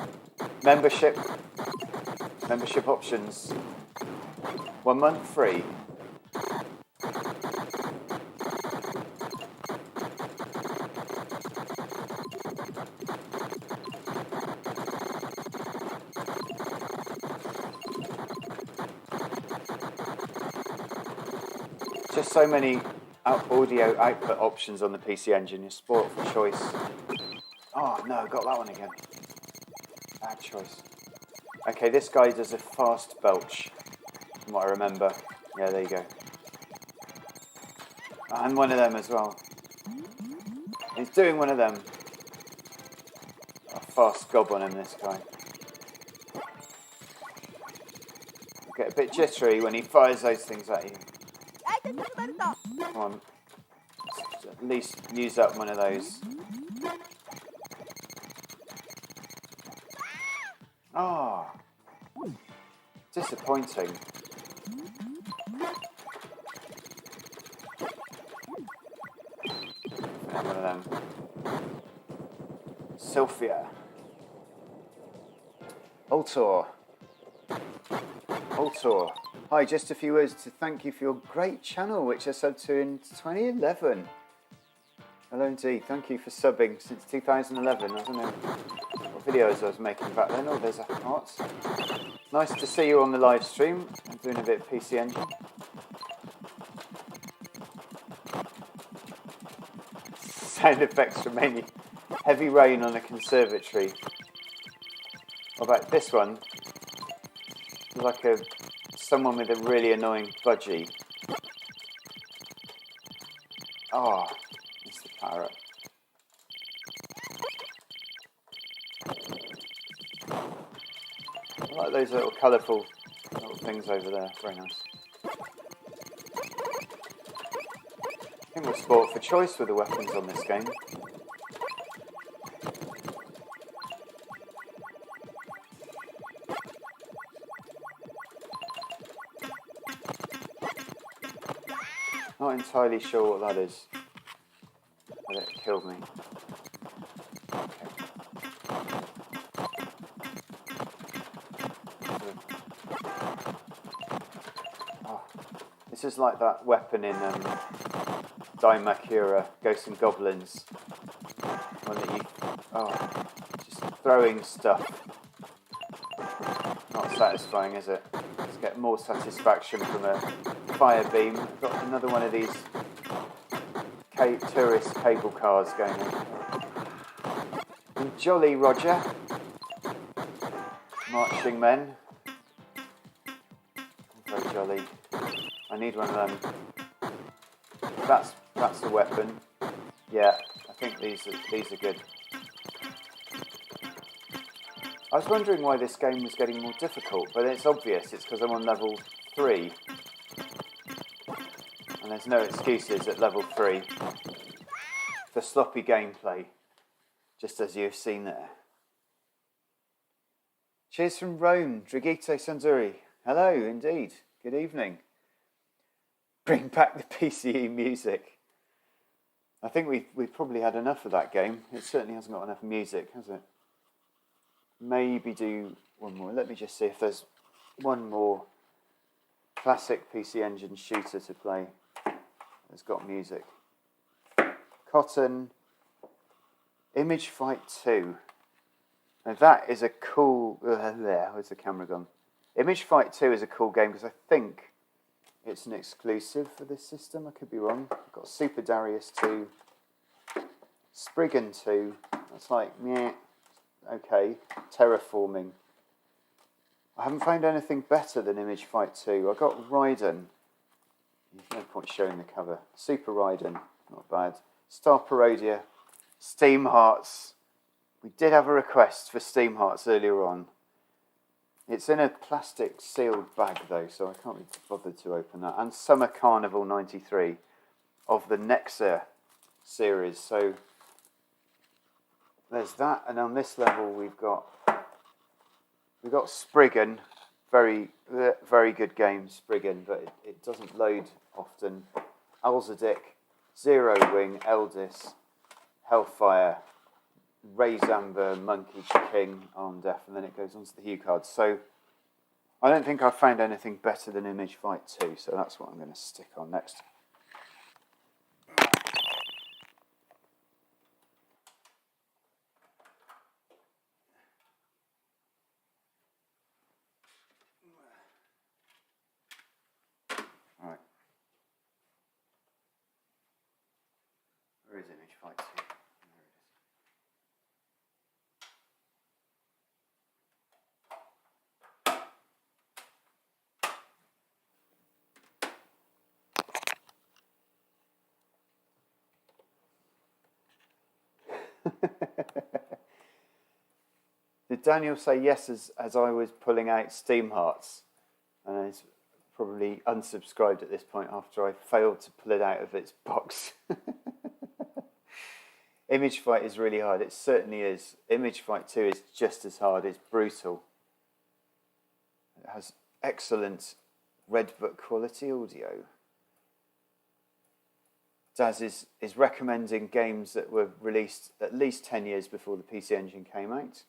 Membership options. 1 month free. Just so many audio output options on the PC Engine. You're spoiled for choice. Oh no, got that one again. Bad choice. Okay, this guy does a fast belch, from what I remember. Yeah, there you go. And one of them as well. He's doing one of them. A fast gob on him, this guy. Get a bit jittery when he fires those things at you. Come on. At least use up one of those. Ah, oh, disappointing. One of them. Sapphire. Altor. Hi, just a few words to thank you for your great channel, which I subbed to in 2011. Hello indeed, thank you for subbing since 2011. I don't know what videos I was making back then. Oh, there's a heart. Nice to see you on the live stream. I'm doing a bit of PC Engine. Sound effects from mainly heavy rain on a conservatory. What about this one? Like someone with a really annoying budgie. Oh, it's the parrot. I like those little colourful little things over there. Very nice. I think we're sport for choice with the weapons on this game. Not entirely sure what that is, but it killed me. Okay. Oh, this is like that weapon in Daimakura, Ghosts and Goblins. One that you, just throwing stuff. Not satisfying, is it? Let's get more satisfaction from a fire beam. I've got another one of these tourist cable cars going on. And jolly Roger. Marching men. Very jolly. I need one of them. That's the weapon. Yeah, I think these are good. I was wondering why this game was getting more difficult, but it's obvious. It's because I'm on level 3. And there's no excuses at level 3 for sloppy gameplay, just as you've seen there. Cheers from Rome, Dragite Sanzuri. Hello, indeed. Good evening. Bring back the PCE music. I think we've probably had enough of that game. It certainly hasn't got enough music, has it? Maybe do one more. Let me just see if there's one more classic PC Engine shooter to play that's got music. Cotton, Image Fight 2. Now that is a cool... where's the camera gone? Image Fight 2 is a cool game because I think it's an exclusive for this system. I could be wrong. I've got Super Darius 2, Spriggan 2. That's like, meh, okay. Terraforming. I haven't found anything better than Image Fight 2. I got Raiden. There's no point showing the cover. Super Raiden, not bad. Star Parodia, Steam Hearts. We did have a request for Steam Hearts earlier on. It's in a plastic sealed bag though, so I can't be bothered to open that. And Summer Carnival 93 of the Nexa series. So there's that, and on this level we've got Spriggan. Very good game, Spriggan, but it doesn't load often. Alzadik, Zero Wing, Eldis, Hellfire, Razamber, Monkey King, Arm Death, and then it goes on to the Hue cards. So I don't think I've found anything better than Image Fight 2, so that's what I'm going to stick on next. All right. Where is Image Fight 2? Did Daniel say yes as I was pulling out Steam Hearts? And he's probably unsubscribed at this point after I failed to pull it out of its box. Image Fight is really hard. It certainly is. Image Fight 2 is just as hard. It's brutal. It has excellent Red Book quality audio. Daz is recommending games that were released at least 10 years before the PC Engine came out.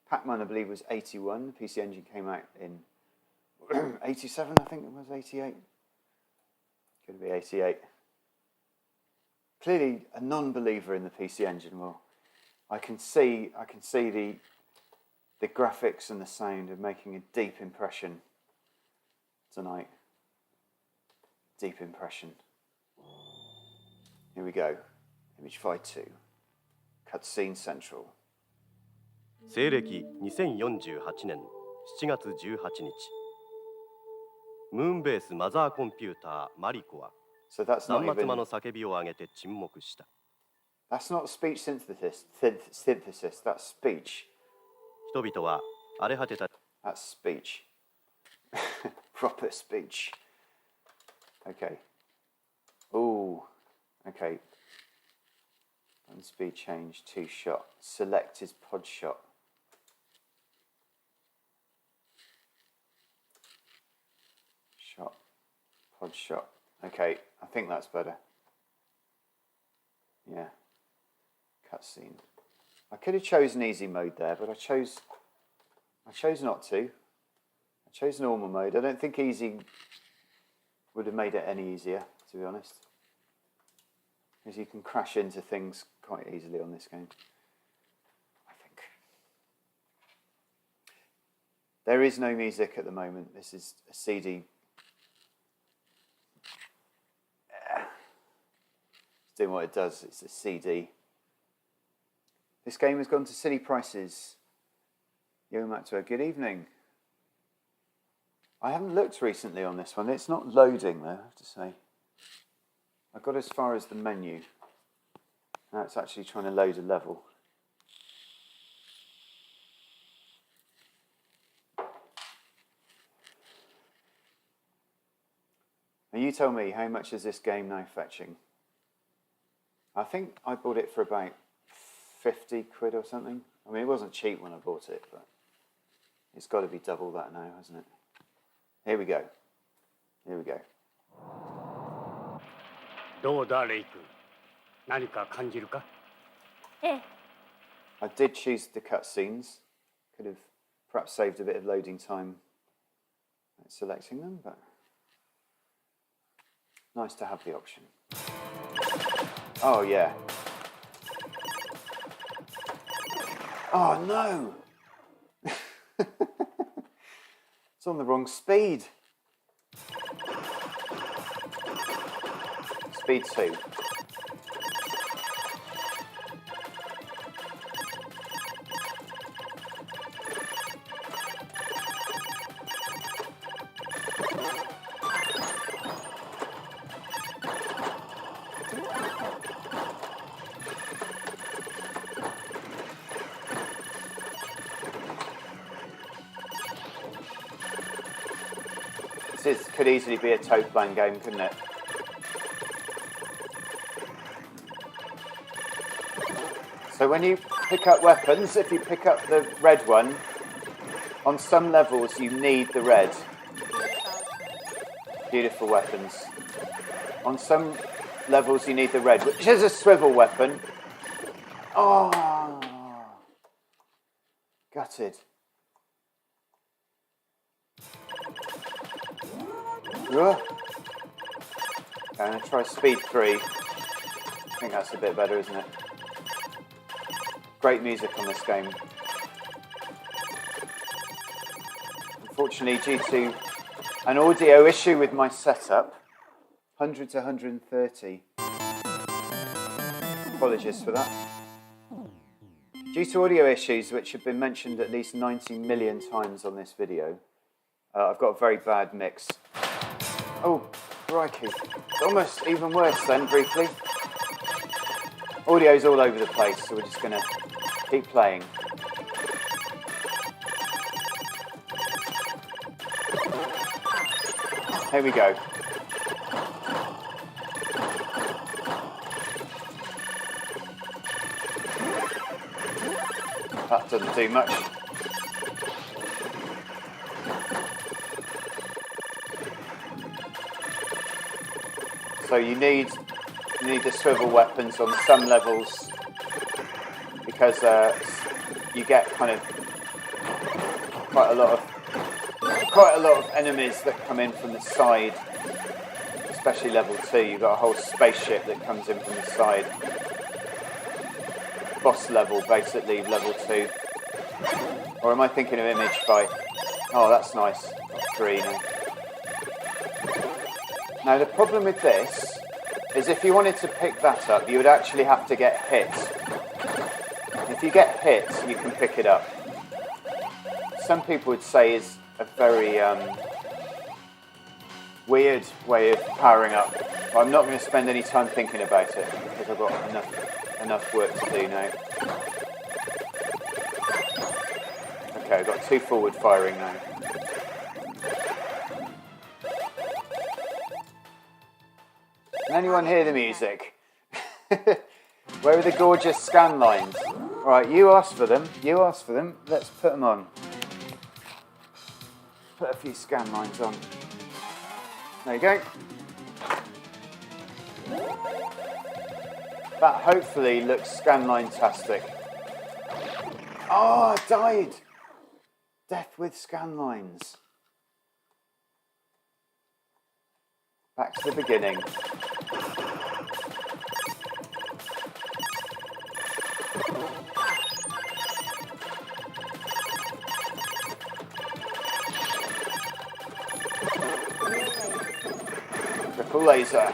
Pac-Man, I believe, was 81. The PC Engine came out in 87, I think it was, 88. Could be 88. Clearly a non-believer in the PC Engine. Well, I can see the graphics and the sound are making a deep impression tonight. Deep impression. Here we go. Image Fight 2. Cutscene Central. 西暦2048年7月18日ムーンベースマザーコンピューターマリコは So that's not 断末魔 even... の叫びを上げて沈黙した That's not speech synthesis. That's speech. 人々は荒れ果てた That's speech. Proper speech. Okay. Ooh. Okay. And speed change, 2 shot. Select his pod shot. Shot. Pod shot. Okay, I think that's better. Yeah. Cutscene. I could have chosen easy mode there, but I chose not to. I chose normal mode. I don't think easy would have made it any easier, to be honest. Because you can crash into things quite easily on this game, I think. There is no music at the moment. This is a CD. It's doing what it does. It's a CD. This game has gone to silly prices. Yo Matsuo, good evening. I haven't looked recently on this one. It's not loading though, I have to say. I got as far as the menu. Now it's actually trying to load a level. Now you tell me, how much is this game now fetching? I think I bought it for about 50 quid or something. I mean, it wasn't cheap when I bought it, but it's got to be double that now, hasn't it? Here we go. Here we go. どうだレイ君、何か感じるか？ええ。 I did choose the cutscenes. Could have perhaps saved a bit of loading time selecting them, but nice to have the option. Oh yeah. Oh no! It's on the wrong speed. Speed 2. This could easily be a toe-playing game, couldn't it? So when you pick up weapons, if you pick up the red one, on some levels you need the red. Beautiful weapons. On some levels you need the red, which is a swivel weapon. Oh, gutted. I'm going to try speed 3. I think that's a bit better, isn't it? Great music on this game. Unfortunately, due to an audio issue with my setup, 100 to 130. Apologies for that. Due to audio issues, which have been mentioned at least 90 million times on this video, I've got a very bad mix. Oh, crikey. It's almost even worse then, briefly. Audio's all over the place, so we're just going to keep playing. Here we go. That doesn't do much. So you need the swivel weapons on some levels because you get kind of quite a lot of enemies that come in from the side, especially level 2. You've got a whole spaceship that comes in from the side. Boss level, basically, level 2. Or am I thinking of Image Fight? Oh, that's nice. Got 3 now. Now the problem with this is if you wanted to pick that up, you would actually have to get hit. If you get hit, you can pick it up. Some people would say is a very weird way of powering up. But I'm not going to spend any time thinking about it because I've got enough work to do now. Okay, I've got 2 forward firing now. Can anyone hear the music? Where are the gorgeous scan lines? Right, you asked for them. You asked for them. Let's put them on. Put a few scan lines on. There you go. That hopefully looks scanline-tastic. Oh, I died! Death with scan lines. Back to the beginning. Triple laser.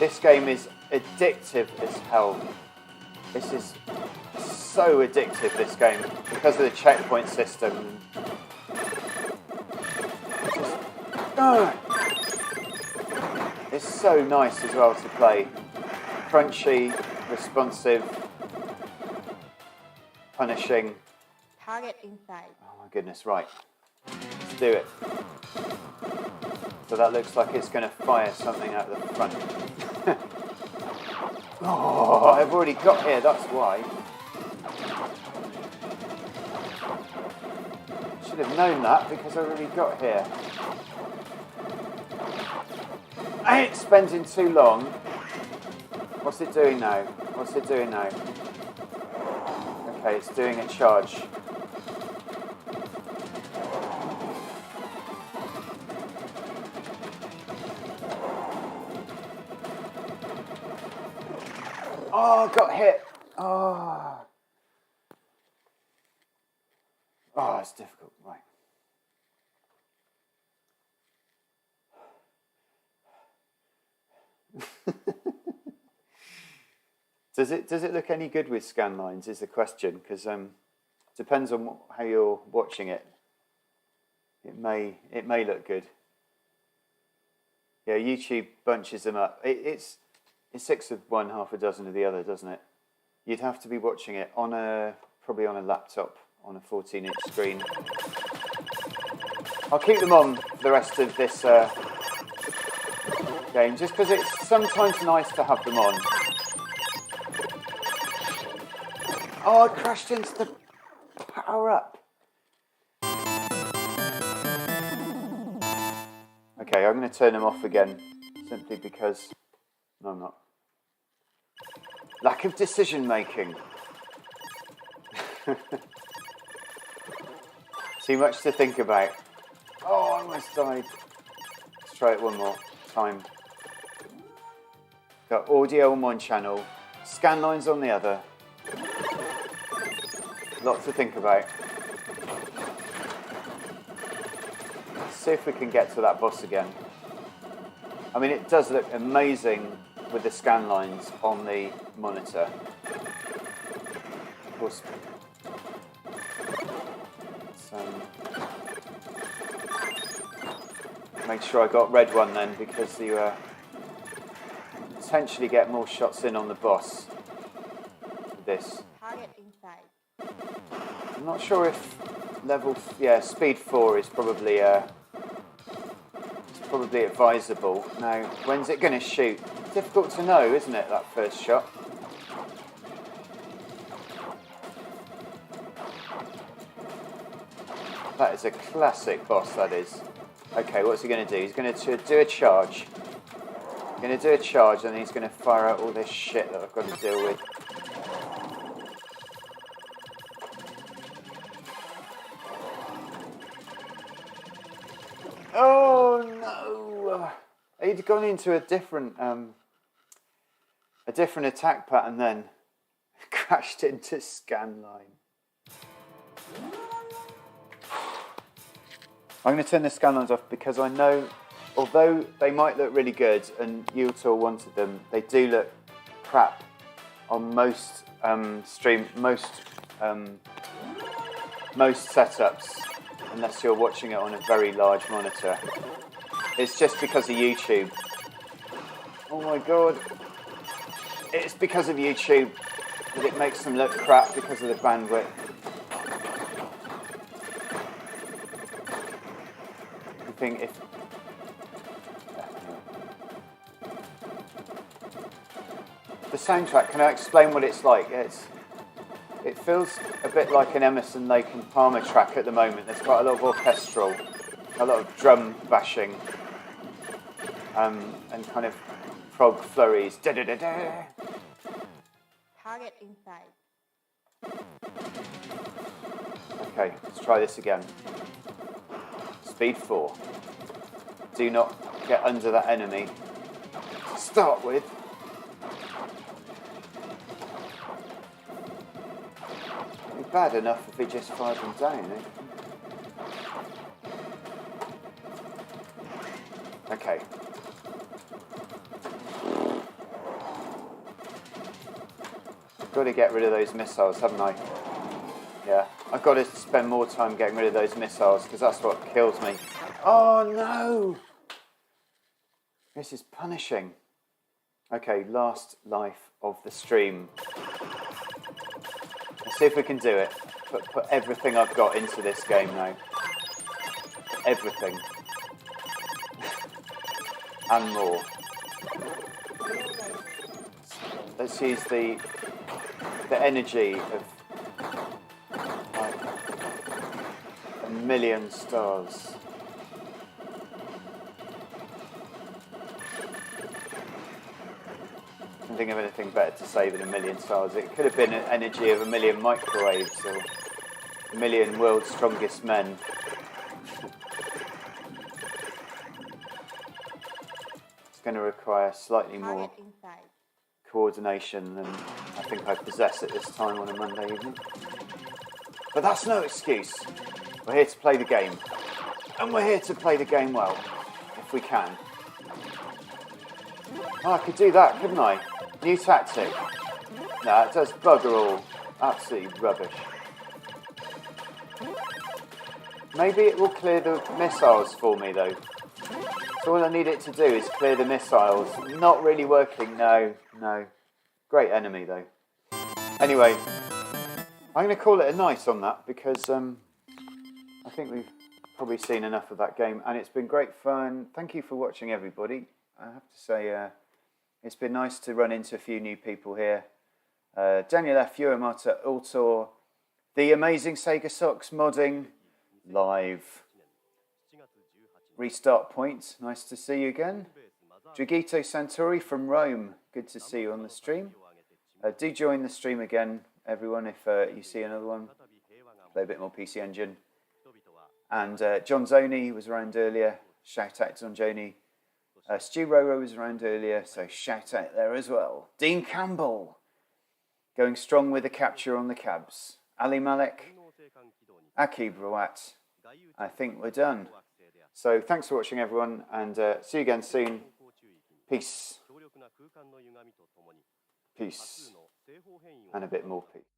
This game is addictive as hell. This is so addictive, this game, because of the checkpoint system. It's so nice as well to play. Crunchy, responsive, punishing. Target inside. Oh my goodness, right. Let's do it. So that looks like it's going to fire something out the front. Oh, I've already got here, that's why. Should have known that because I've already got here. It's spending too long. What's it doing now? What's it doing now? Okay, it's doing a charge. Oh, I got hit. Oh. Oh, it's difficult. Right. Does it look any good with scan lines is the question, because depends on how you're watching it. It may look good. Yeah, YouTube bunches them up. It's 6 of one, half a dozen of the other, doesn't it? You'd have to be watching it on probably on a laptop on a 14-inch screen. I'll keep them on for the rest of this game, just because it's sometimes nice to have them on. Oh, I crashed into the power-up. Okay, I'm going to turn them off again, simply because... No, I'm not. Lack of decision-making. Too much to think about. Oh, I almost died. Let's try it one more time. Got audio on one channel, scan lines on the other. Lots to think about. Let's see if we can get to that boss again. I mean, it does look amazing with the scan lines on the monitor. Of course. Make sure I got red one then, because you potentially get more shots in on the boss with this. Target inside. I'm not sure if speed 4 is probably advisable. Now, when's it going to shoot? Difficult to know, isn't it, that first shot? That is a classic boss, that is. Okay, what's he going to do? He's going to do a charge. He's going to do a charge, and then he's going to fire out all this shit that I've got to deal with. Oh no! He'd gone into a different attack pattern, then crashed into scan line. I'm going to turn the scan lines off because I know, although they might look really good and Yuto wanted them, they do look crap on most setups, unless you're watching it on a very large monitor. It's just because of YouTube. Oh my god. It's because of YouTube that it makes them look crap because of the bandwidth. I think if... The soundtrack, can I explain what it's like? It feels a bit like an Emerson, Lake and Palmer track at the moment. There's quite a lot of orchestral, a lot of drum bashing, and kind of prog flurries. Da da da da. Target inside. Okay, let's try this again. Speed 4. Do not get under that enemy to start with. It'd be bad enough if he just fired them down, eh? Okay. Got to get rid of those missiles, haven't I? Yeah, I've got to spend more time getting rid of those missiles because that's what kills me. Oh no! This is punishing. Okay, last life of the stream. Let's see if we can do it. Put everything I've got into this game now. Everything. And more. Let's use the energy of like 1,000,000 stars. I can't think of anything better to say than 1,000,000 stars. It could have been an energy of 1,000,000 microwaves or 1,000,000 world's strongest men. It's going to require slightly more Target in sight. coordination than I think I possess at this time on a Monday evening. But that's no excuse. We're here to play the game. And we're here to play the game well, if we can. Oh, I could do that, couldn't I? New tactic. No, it does bugger all. Absolutely rubbish. Maybe it will clear the missiles for me, though. So all I need it to do is clear the missiles. Not really working, no. Great enemy, though. Anyway, I'm going to call it a night on that because I think we've probably seen enough of that game and it's been great fun. Thank you for watching, everybody. I have to say it's been nice to run into a few new people here. Daniel F. Uemata, Ultor, the amazing Sega Socks modding live. Restart point, nice to see you again. Dragito Santori from Rome, good to see you on the stream. Do join the stream again, everyone, if you see another one. Play a bit more PC Engine. And John Zoney was around earlier. Shout out to John Zoney. Stu Roro was around earlier, so shout out there as well. Dean Campbell, going strong with the capture on the cabs. Ali Malik, Aki Brawat. I think we're done. So thanks for watching, everyone, and see you again soon. Peace. Peace. And a bit more peace.